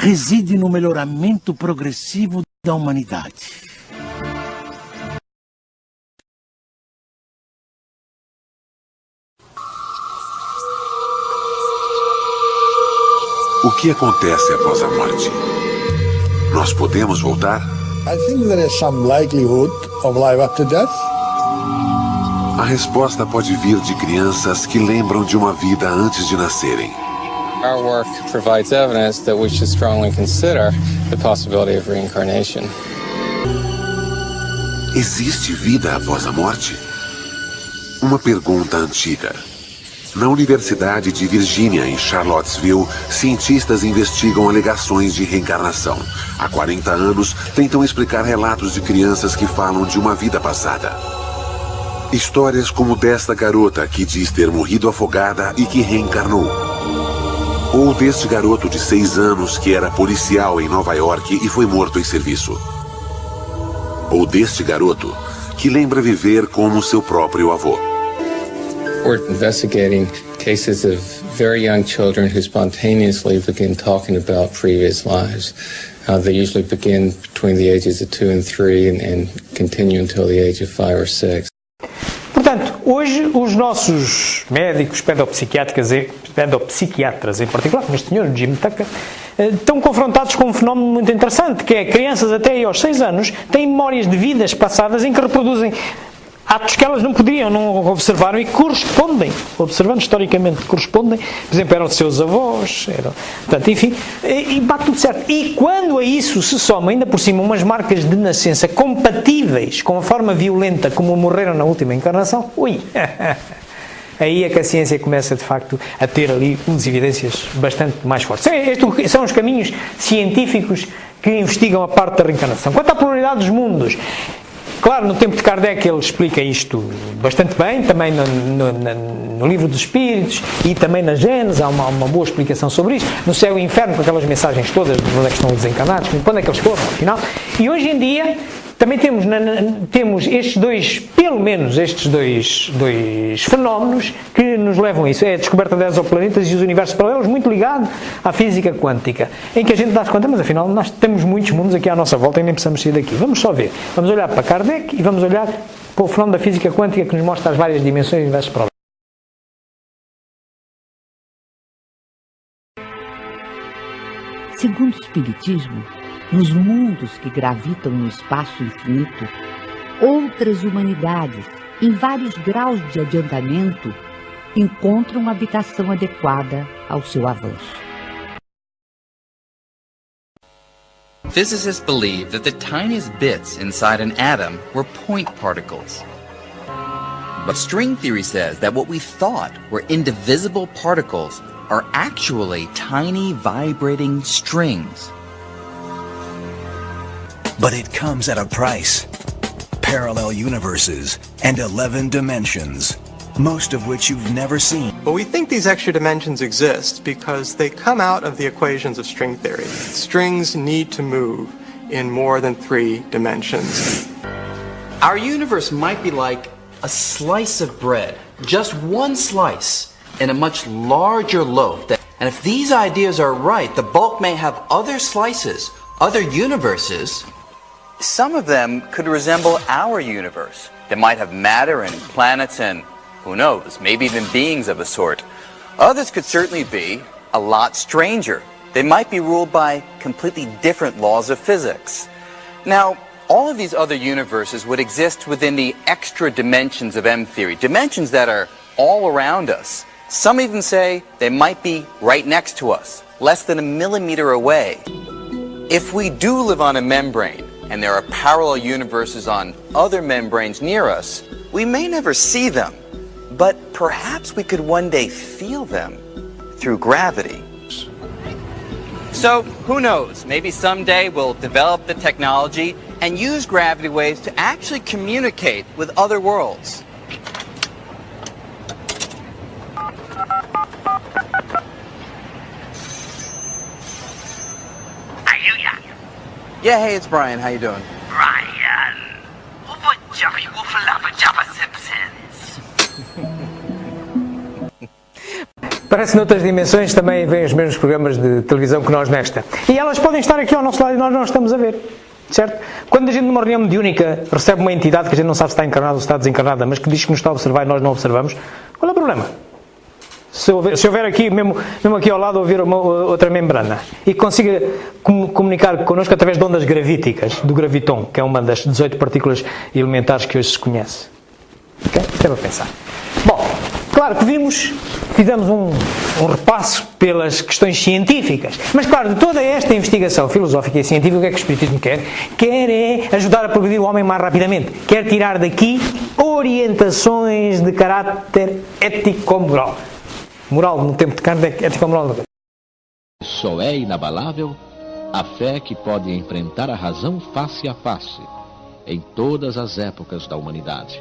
reside no melhoramento progressivo da humanidade. O que acontece após a morte? Nós podemos voltar? I think there is some likelihood of life after death. A resposta pode vir de crianças que lembram de uma vida antes de nascerem. Our work provides evidence that we should strongly consider the possibility of reincarnation. Existe vida após a morte? Uma pergunta antiga. Na Universidade de Virgínia, em Charlottesville, cientistas investigam alegações de reencarnação. Há 40 anos, tentam explicar relatos de crianças que falam de uma vida passada. Histórias como desta garota que diz ter morrido afogada e que reencarnou. Ou deste garoto de 6 anos que era policial em Nova York e foi morto em serviço. Ou deste garoto que lembra viver como seu próprio avô. We're investigating cases of very young children who spontaneously begin talking about previous lives. They usually begin between the ages of 2 and 3 and continue until the age of 5 or 6. Portanto, hoje os nossos médicos pedopsiquiatras em particular, como este senhor Jim Tucker, estão confrontados com um fenómeno muito interessante, que é crianças até aos 6 anos têm memórias de vidas passadas em que reproduzem atos que elas não poderiam, não observaram e correspondem, observando historicamente, correspondem, por exemplo, eram seus avós, portanto, enfim, e bate tudo certo. E quando a isso se soma, ainda por cima, umas marcas de nascença compatíveis com a forma violenta como morreram na última encarnação, ui, aí é que a ciência começa, de facto, a ter ali umas evidências bastante mais fortes. Estes são os caminhos científicos que investigam a parte da reencarnação. Quanto à pluralidade dos mundos, claro, no tempo de Kardec ele explica isto bastante bem, também no Livro dos Espíritos e também na Gênesis há uma boa explicação sobre isto. No Céu e Inferno, com aquelas mensagens todas de onde é que estão os desencarnados, quando é que eles foram, afinal. E hoje em dia também temos estes dois, pelo menos estes dois fenómenos que nos levam a isso. É a descoberta de exoplanetas e os universos paralelos, muito ligado à física quântica, em que a gente dá-se conta, mas afinal nós temos muitos mundos aqui à nossa volta e nem precisamos sair daqui. Vamos só ver. Vamos olhar para Kardec e vamos olhar para o fenómeno da física quântica que nos mostra as várias dimensões e universos paralelos. Segundo o Espiritismo, nos mundos que gravitam no espaço infinito, outras humanidades, em vários graus de adiantamento, encontram habitação adequada ao seu avanço. Physicists believe that the tiniest bits inside an atom were point particles. But string theory says that what we thought were indivisible particles are actually tiny vibrating strings. But it comes at a price. Parallel universes and 11 dimensions, most of which you've never seen. But we think these extra dimensions exist because they come out of the equations of string theory. Strings need to move in more than 3 dimensions. Our universe might be like a slice of bread, just one slice in a much larger loaf. And if these ideas are right, the bulk may have other slices, other universes. Some of them could resemble our universe. They might have matter and planets and, who knows, maybe even beings of a sort. Others could certainly be a lot stranger. They might be ruled by completely different laws of physics. Now, all of these other universes would exist within the extra dimensions of M-theory, dimensions that are all around us. Some even say they might be right next to us, less than a millimeter away. If we do live on a membrane, and there are parallel universes on other membranes near us, we may never see them, but perhaps we could one day feel them through gravity. So, who knows, maybe someday we'll develop the technology and use gravity waves to actually communicate with other worlds. Yeah, hey, it's Brian. How you doing? Brian, Parece que noutras dimensões também vêm os mesmos programas de televisão que nós nesta. E elas podem estar aqui ao nosso lado e nós não estamos a ver. Certo? Quando a gente numa reunião mediúnica recebe uma entidade que a gente não sabe se está encarnada ou se está desencarnada, mas que diz que nos está a observar e nós não observamos, qual é o problema? Se houver aqui, mesmo aqui ao lado, ouvir outra membrana e consiga comunicar connosco através de ondas gravíticas, do graviton, que é uma das 18 partículas elementares que hoje se conhece. Ok? Isto é para pensar. Bom, claro que fizemos um repasso pelas questões científicas, mas claro, de toda esta investigação filosófica e científica, o que é que o Espiritismo quer? Quer é ajudar a progredir o homem mais rapidamente. Quer tirar daqui orientações de caráter ético-moral. Moral no tempo de Kardec, ético-moral. Só é inabalável a fé que pode enfrentar a razão face a face, em todas as épocas da humanidade.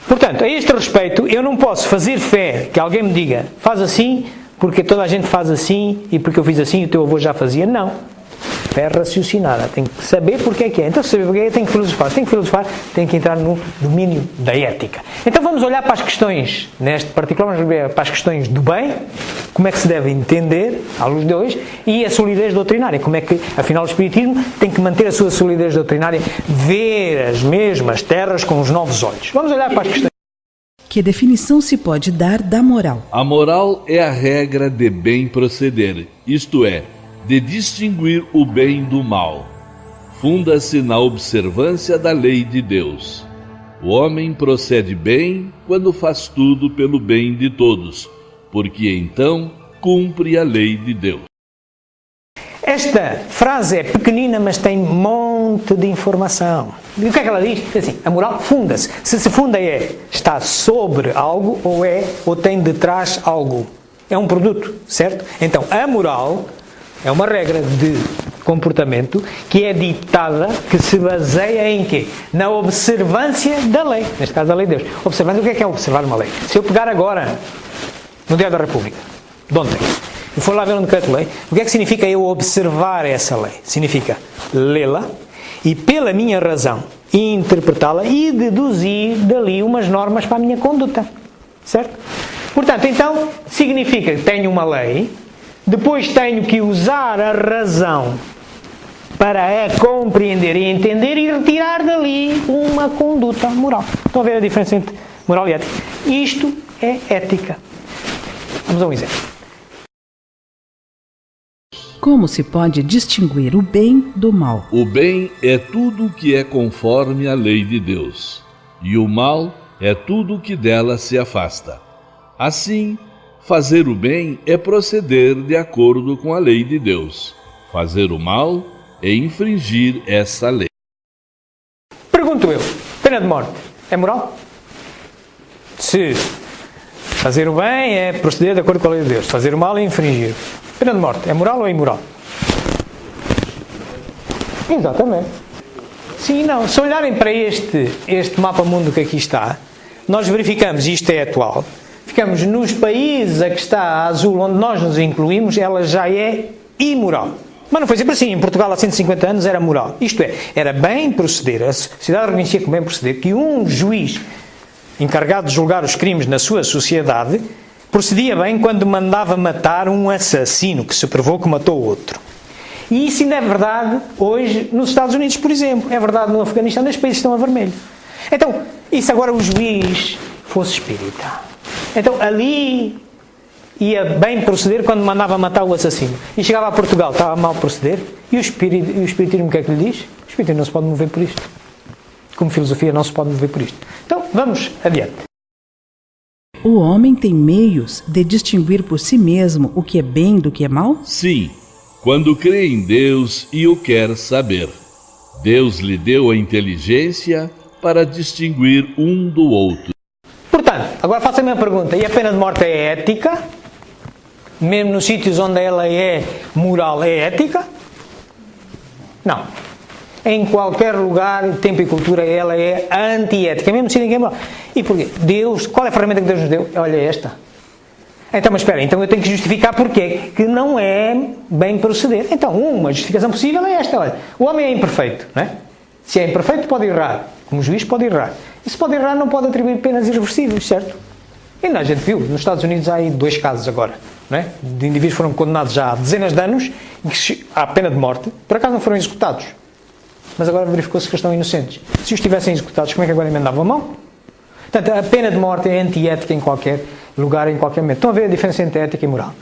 Portanto, a este respeito, eu não posso fazer fé que alguém me diga, faz assim, porque toda a gente faz assim, e porque eu fiz assim, o teu avô já fazia. Não. Fé raciocinada. Tem que saber porque é que é. Então, se saber porque é, tem que filosofar. Tem que entrar no domínio da ética. Então, vamos olhar para as questões, neste particular, vamos ver para as questões do bem, como é que se deve entender, à luz de hoje, e a solidez doutrinária. Como é que, afinal, o Espiritismo tem que manter a sua solidez doutrinária, ver as mesmas terras com os novos olhos. Vamos olhar para as questões. Que definição se pode dar da moral? A moral é a regra de bem proceder, isto é, de distinguir o bem do mal. funda-se na observância da lei de Deus. O homem procede bem quando faz tudo pelo bem de todos, porque então cumpre a lei de Deus. Esta frase é pequenina, mas tem um monte de informação. E o que é que ela diz? Diz assim, a moral funda-se. Se funda está sobre algo ou tem de trás algo. É um produto, certo? Então, a moral é uma regra de comportamento que é ditada, que se baseia em quê? Na observância da lei. Neste caso, da lei de Deus. Observância, o que é observar uma lei? Se eu pegar agora, no Diário da República, de ontem, e for lá ver um decreto-lei, o que é que significa eu observar essa lei? Significa lê-la e, pela minha razão, interpretá-la e deduzir dali umas normas para a minha conduta. Certo? Portanto, então, significa que tenho uma lei, depois tenho que usar a razão para a compreender e entender e retirar dali uma conduta moral. Estão a ver a diferença entre moral e ética? Isto é ética. Vamos a um exemplo. Como se pode distinguir o bem do mal? O bem é tudo que é conforme à lei de Deus, e o mal é tudo que dela se afasta. Assim, fazer o bem é proceder de acordo com a lei de Deus. Fazer o mal é infringir essa lei. Pergunto eu, pena de morte é moral? Se fazer o bem é proceder de acordo com a lei de Deus, fazer o mal é infringir. Pena de morte é moral ou é imoral? Exatamente. Sim, não. Se olharem para este mapa-mundo que aqui está, nós verificamos, isto é atual, ficamos nos países a que está azul, onde nós nos incluímos, ela já é imoral. Mas não foi sempre assim. Em Portugal, há 150 anos, era moral. Isto é, era bem proceder, a sociedade reconhecia como bem proceder, que um juiz encarregado de julgar os crimes na sua sociedade procedia bem quando mandava matar um assassino que se provou que matou outro. E isso ainda é verdade hoje nos Estados Unidos, por exemplo. É verdade no Afeganistão, os países estão a vermelho. Então, e se agora o juiz fosse espírita? Então, ali ia bem proceder quando mandava matar o assassino. E chegava a Portugal, estava a mal proceder. E o espiritismo o que é que lhe diz? O espiritismo não se pode mover por isto. Como filosofia não se pode mover por isto. Então, vamos adiante. O homem tem meios de distinguir por si mesmo o que é bem do que é mal? Sim, quando crê em Deus e o quer saber. Deus lhe deu a inteligência para distinguir um do outro. Portanto, agora faço a minha pergunta. E a pena de morte é ética? Mesmo nos sítios onde ela é moral, é ética? Não. Em qualquer lugar, tempo e cultura, ela é antiética, mesmo se ninguém... E porquê? Deus, qual é a ferramenta que Deus nos deu? Olha esta. Então, mas espera, então eu tenho que justificar porquê que não é bem proceder. Então, uma justificação possível é esta. Olha, o homem é imperfeito, não é? Se é imperfeito, pode errar. Como juiz, pode errar. E se pode errar, não pode atribuir penas irreversíveis, certo? E a gente viu, nos Estados Unidos há aí 2 casos agora, não é? De indivíduos que foram condenados já há dezenas de anos, há pena de morte, por acaso não foram executados. Mas agora verificou-se que estão inocentes. Se os tivessem executados, como é que agora emendavam a mão? Portanto, a pena de morte é antiética em qualquer lugar, em qualquer momento. Estão a ver a diferença entre ética e moral?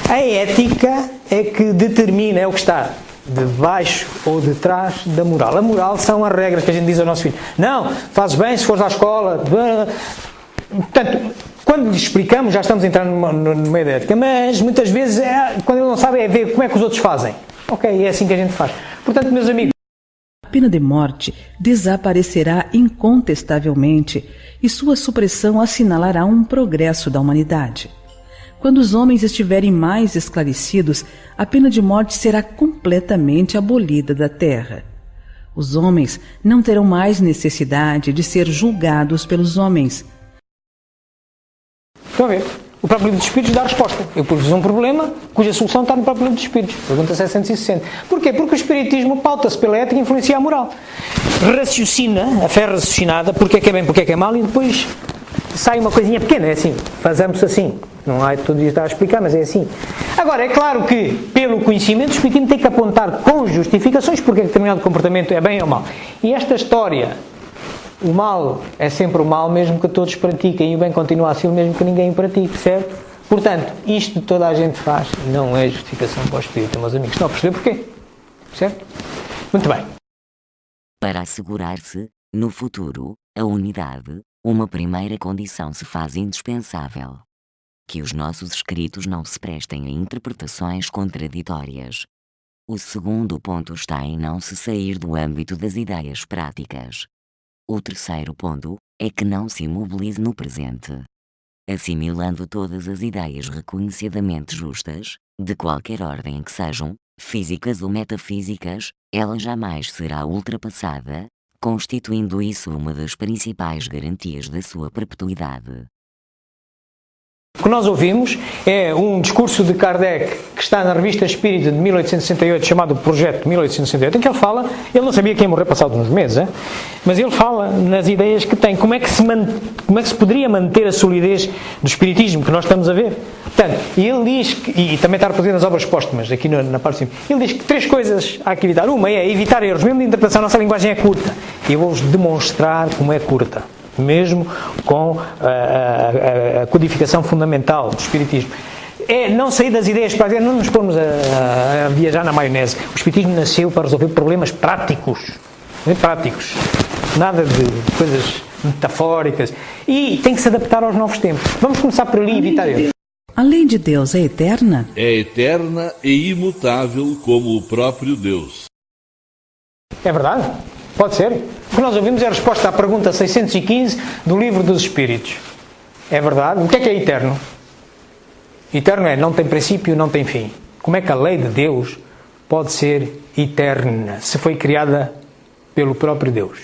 A ética é que determina, é o que está debaixo ou de trás da moral. A moral são as regras que a gente diz ao nosso filho. Não, fazes bem se fores à escola. Portanto, quando lhe explicamos, já estamos entrando no meio da ética, mas muitas vezes, quando ele não sabe, é ver como é que os outros fazem. Ok, é assim que a gente faz. Portanto, meus amigos, a pena de morte desaparecerá incontestavelmente e sua supressão assinalará um progresso da humanidade. Quando os homens estiverem mais esclarecidos, a pena de morte será completamente abolida da terra. Os homens não terão mais necessidade de ser julgados pelos homens. Estão a ver? O próprio livro dos Espíritos dá a resposta. Eu pus um problema cuja solução está no próprio livro dos Espíritos. Pergunta 760. Porquê? Porque o Espiritismo pauta-se pela ética e influencia a moral. Raciocina, a fé raciocinada, porque é que é bem, porque é que é mal, e depois sai uma coisinha pequena, é assim, fazemos assim. Não há todo dia estar a explicar, mas é assim. Agora, é claro que, pelo conhecimento, o Espiritismo tem que apontar com justificações porque determinado comportamento é bem ou mal. E esta história, o mal é sempre o mal, mesmo que todos pratiquem, e o bem continua a ser o mesmo que ninguém o pratique, certo? Portanto, isto toda a gente faz, não é justificação para o Espírito, meus amigos. Estão a perceber porquê? Certo? Muito bem. Para assegurar-se, no futuro, a unidade, uma primeira condição se faz indispensável. Que os nossos escritos não se prestem a interpretações contraditórias. O segundo ponto está em não se sair do âmbito das ideias práticas. O terceiro ponto é que não se imobilize no presente. Assimilando todas as ideias reconhecidamente justas, de qualquer ordem que sejam, físicas ou metafísicas, ela jamais será ultrapassada, constituindo isso uma das principais garantias da sua perpetuidade. O que nós ouvimos é um discurso de Kardec que está na revista Espírita de 1868, chamado Projeto 1868, em que ele não sabia que ia morrer passado uns meses, mas ele fala nas ideias que tem, como é que se poderia manter a solidez do Espiritismo que nós estamos a ver. Portanto, ele diz, e também está representado nas obras póstumas, aqui na parte de cima, ele diz que 3 coisas há que evitar. Uma é evitar erros, mesmo de interpretação, a nossa linguagem é curta. E eu vou-vos demonstrar como é curta, mesmo com a codificação fundamental do Espiritismo. É não sair das ideias práticas, não nos pormos a viajar na maionese. O Espiritismo nasceu para resolver problemas práticos. Nada de coisas metafóricas. E tem que se adaptar aos novos tempos. Vamos começar por ali e evitar erros. A lei de Deus é eterna? É eterna e imutável como o próprio Deus. É verdade? Pode ser. O que nós ouvimos é a resposta à pergunta 615 do Livro dos Espíritos. É verdade? O que é eterno? Eterno é não tem princípio, não tem fim. Como é que a lei de Deus pode ser eterna se foi criada pelo próprio Deus?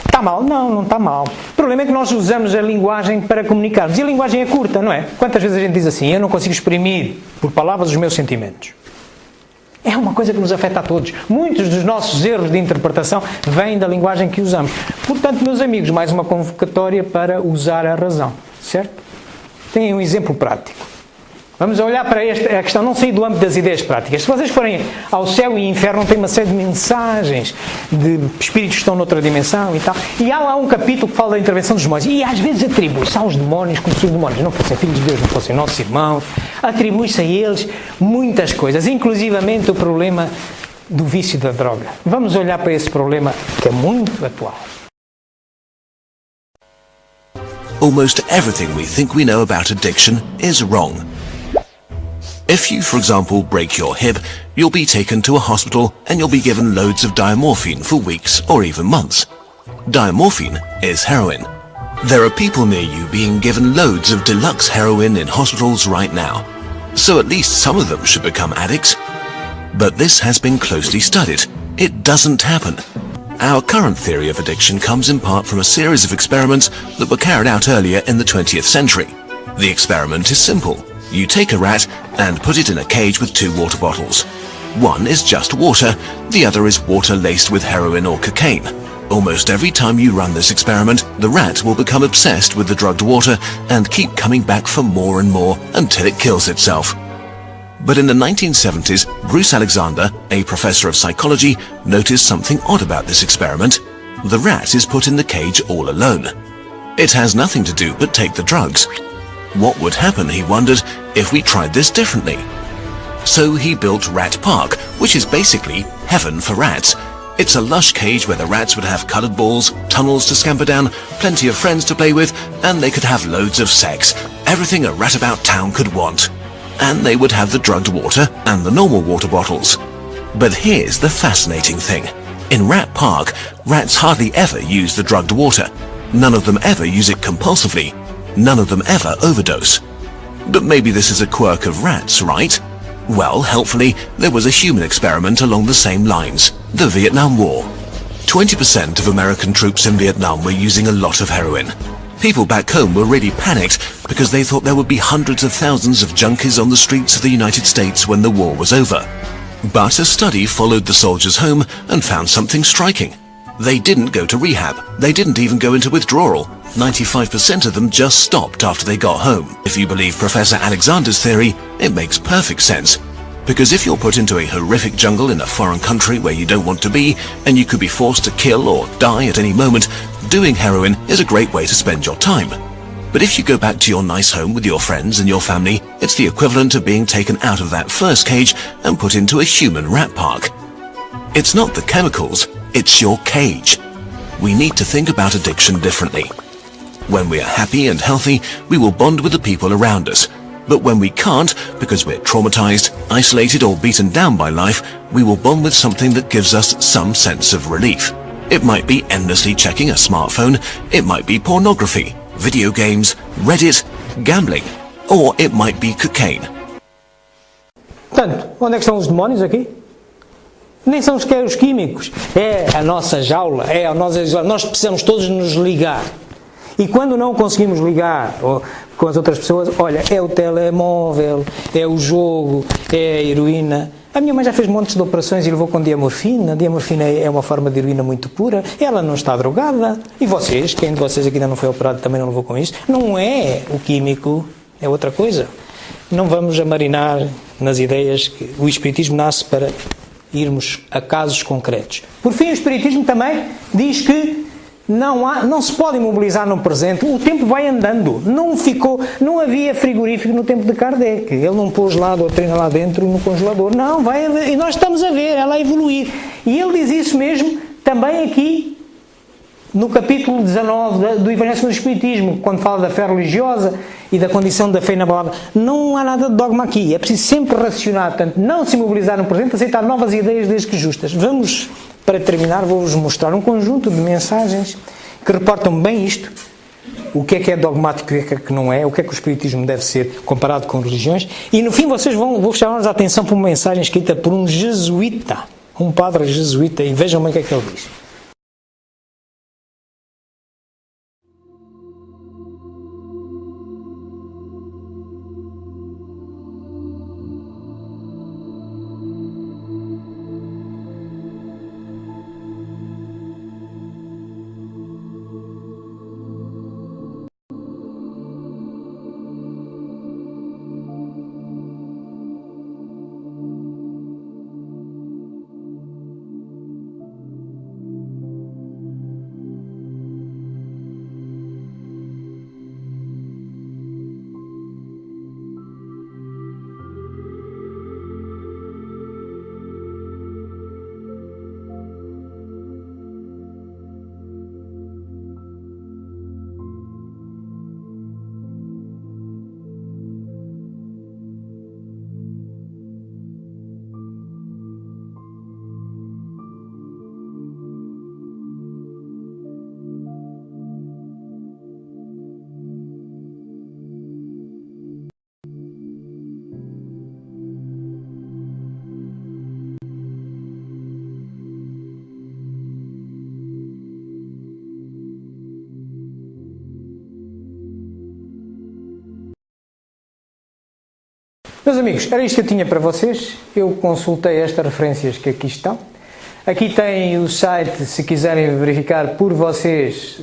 Está mal? Não, não está mal. O problema é que nós usamos a linguagem para comunicarmos. E a linguagem é curta, não é? Quantas vezes a gente diz assim, eu não consigo exprimir por palavras os meus sentimentos. É uma coisa que nos afeta a todos. Muitos dos nossos erros de interpretação vêm da linguagem que usamos. Portanto, meus amigos, mais uma convocatória para usar a razão. Certo? Tem um exemplo prático. Vamos olhar para a questão, não sair do âmbito das ideias práticas. Se vocês forem ao céu e inferno, tem uma série de mensagens de espíritos que estão noutra dimensão e tal. E há lá um capítulo que fala da intervenção dos demónios. E às vezes atribui-se aos demónios como se os demónios não fossem filhos de Deus, não fossem nossos irmãos. Atribui-se a eles muitas coisas, inclusivamente o problema do vício da droga. Vamos olhar para esse problema que é muito atual. Almost everything we think we know about addiction is wrong. If you, for example, break your hip, you'll be taken to a hospital and you'll be given loads of diamorphine for weeks or even months. Diamorphine is heroin. There are people near you being given loads of deluxe heroin in hospitals right now. So at least some of them should become addicts. But this has been closely studied. It doesn't happen. Our current theory of addiction comes in part from a series of experiments that were carried out earlier in the 20th century. The experiment is simple. You take a rat and put it in a cage with 2 water bottles. One is just water, the other is water laced with heroin or cocaine. Almost every time you run this experiment, the rat will become obsessed with the drugged water and keep coming back for more and more until it kills itself. But in the 1970s, Bruce Alexander, a professor of psychology, noticed something odd about this experiment. The rat is put in the cage all alone. It has nothing to do but take the drugs. What would happen, he wondered, if we tried this differently? So he built Rat Park, which is basically heaven for rats. It's a lush cage where the rats would have coloured balls, tunnels to scamper down, plenty of friends to play with, and they could have loads of sex. Everything a rat about town could want. And they would have the drugged water and the normal water bottles. But here's the fascinating thing. In Rat Park, rats hardly ever use the drugged water. None of them ever use it compulsively. None of them ever overdose. But maybe this is a quirk of rats, right? Well, helpfully, there was a human experiment along the same lines, the Vietnam War. 20% of American troops in Vietnam were using a lot of heroin. People back home were really panicked because they thought there would be hundreds of thousands of junkies on the streets of the United States when the war was over. But a study followed the soldiers home and found something striking. They didn't go to rehab. They didn't even go into withdrawal. 95% of them just stopped after they got home. If you believe Professor Alexander's theory, it makes perfect sense. Because if you're put into a horrific jungle in a foreign country where you don't want to be, and you could be forced to kill or die at any moment, doing heroin is a great way to spend your time. But if you go back to your nice home with your friends and your family, it's the equivalent of being taken out of that first cage and put into a human rat park. It's not the chemicals, it's your cage. We need to think about addiction differently. When we are happy and healthy, we will bond with the people around us. But when we can't, because we're traumatized, isolated or beaten down by life, we will bond with something that gives us some sense of relief. It might be endlessly checking a smartphone, it might be pornography, video games, Reddit, gambling, or it might be cocaine. Portanto, onde é que estão os demónios aqui? Nem são sequer os químicos. É a nossa jaula, nós precisamos todos nos ligar. E quando não conseguimos ligar com as outras pessoas, olha, é o telemóvel, é o jogo, é a heroína. A minha mãe já fez montes de operações e levou com diamorfina. A diamorfina é uma forma de heroína muito pura. Ela não está drogada. E vocês, quem de vocês aqui ainda não foi operado também não levou com isso? Não é o químico, é outra coisa. Não vamos a marinar nas ideias que o Espiritismo nasce para irmos a casos concretos. Por fim, o Espiritismo também diz que não se pode imobilizar no presente, o tempo vai andando. Não havia frigorífico no tempo de Kardec. Ele não pôs lá a doutrina lá dentro no congelador. Não, e nós estamos a ver ela a evoluir. E ele diz isso mesmo também aqui no capítulo 19 do Evangelho segundo o Espiritismo, quando fala da fé religiosa e da condição da fé inabalável. Não há nada de dogma aqui. É preciso sempre racionar, portanto, não se imobilizar no presente, aceitar novas ideias desde que justas. Vamos, para terminar, vou-vos mostrar um conjunto de mensagens que reportam bem isto. O que é dogmático e o que é que não é, o que é que o Espiritismo deve ser comparado com religiões. E no fim vocês vou chamar-vos a atenção para uma mensagem escrita por um jesuíta, um padre jesuíta, e vejam bem o que é que ele diz. Meus amigos, era isto que eu tinha para vocês. Eu consultei estas referências que aqui estão. Aqui tem o site, se quiserem verificar por vocês,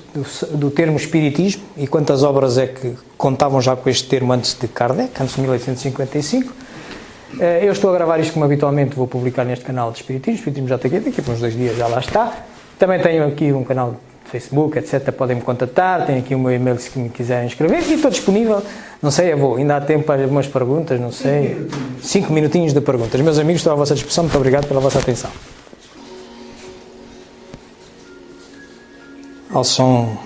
do termo Espiritismo e quantas obras é que contavam já com este termo antes de Kardec, antes de 1855. Eu estou a gravar isto como habitualmente vou publicar neste canal de Espiritismo. Espiritismo já tem aqui, daqui por uns 2 dias já lá está. Também tenho aqui um canal de Facebook, etc. Podem me contatar. Tenho aqui o meu e-mail se me quiserem escrever. E estou disponível. Não sei, ainda há tempo para algumas perguntas, não sei. 5 minutinhos de perguntas. Meus amigos, estou à vossa disposição. Muito obrigado pela vossa atenção. Ao som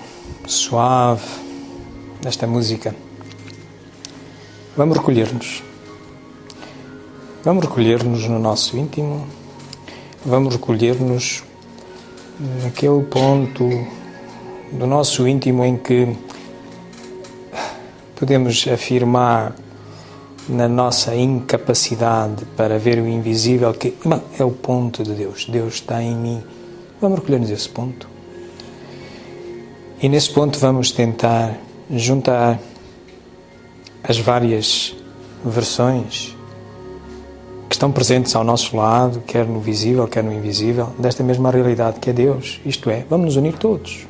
suave desta música, vamos recolher-nos. Vamos recolher-nos no nosso íntimo. Vamos recolher-nos naquele ponto do nosso íntimo em que podemos afirmar na nossa incapacidade para ver o invisível que é o ponto de Deus. Deus está em mim. Vamos recolher-nos a esse ponto. E nesse ponto vamos tentar juntar as várias versões que estão presentes ao nosso lado, quer no visível, quer no invisível, desta mesma realidade que é Deus. Isto é, vamos nos unir todos,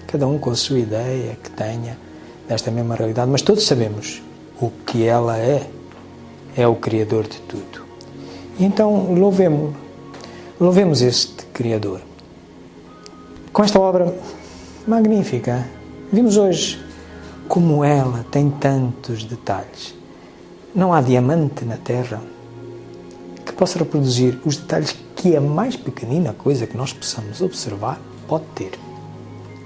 cada um com a sua ideia que tenha desta mesma realidade, mas todos sabemos o que ela é o Criador de tudo. E então louvemos este Criador. Com esta obra magnífica, vimos hoje como ela tem tantos detalhes. Não há diamante na Terra que possa reproduzir os detalhes que a mais pequenina coisa que nós possamos observar pode ter.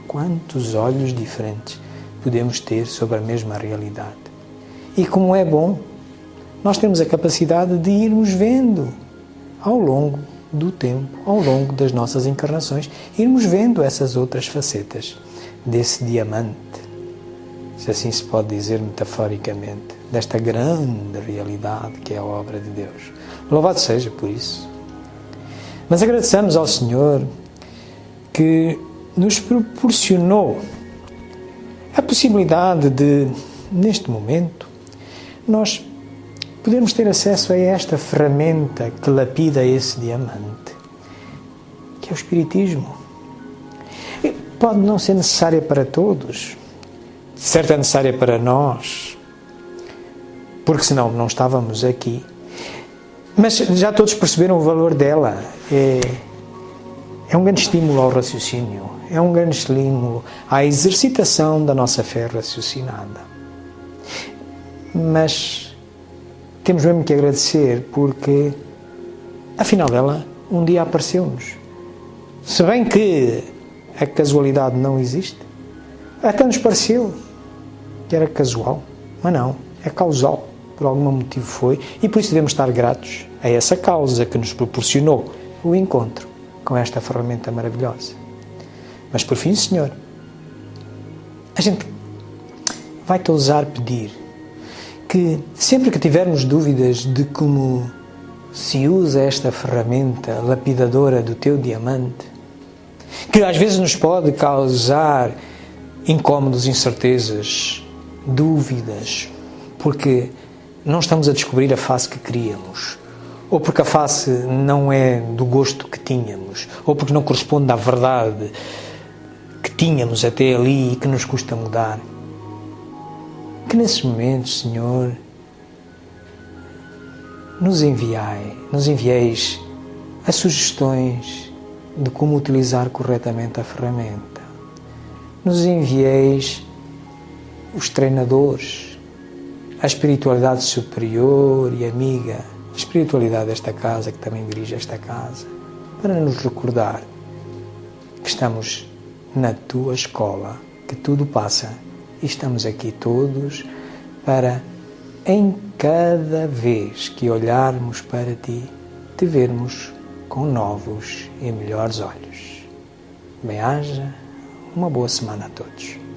Quantos olhos diferentes podemos ter sobre a mesma realidade. E como é bom, nós temos a capacidade de irmos vendo ao longo do tempo, ao longo das nossas encarnações, irmos vendo essas outras facetas desse diamante, se assim se pode dizer metaforicamente, desta grande realidade que é a obra de Deus. Louvado seja por isso. Mas agradeçamos ao Senhor que nos proporcionou a possibilidade de, neste momento, nós podemos ter acesso a esta ferramenta que lapida esse diamante, que é o Espiritismo. E pode não ser necessária para todos, de certo é necessária para nós, porque senão não estávamos aqui. Mas já todos perceberam o valor dela. É um grande estímulo ao raciocínio, é um grande estímulo à exercitação da nossa fé raciocinada. Mas temos mesmo que agradecer porque, afinal dela, um dia apareceu-nos. Se bem que a casualidade não existe, até nos pareceu que era casual, mas não, é causal, por algum motivo foi, e por isso devemos estar gratos a essa causa que nos proporcionou o encontro com esta ferramenta maravilhosa. Mas por fim, Senhor, a gente vai-te ousar pedir que sempre que tivermos dúvidas de como se usa esta ferramenta lapidadora do teu diamante, que às vezes nos pode causar incómodos, incertezas, dúvidas, porque não estamos a descobrir a face que queríamos, ou porque a face não é do gosto que tínhamos, ou porque não corresponde à verdade que tínhamos até ali e que nos custa mudar. Que nesses momentos, Senhor, nos envieis as sugestões de como utilizar corretamente a ferramenta. Nos envieis os treinadores, a espiritualidade superior e amiga, a espiritualidade desta casa, que também dirige esta casa, para nos recordar que estamos na tua escola, que tudo passa e estamos aqui todos para, em cada vez que olharmos para ti, te vermos com novos e melhores olhos. Bem-haja, uma boa semana a todos.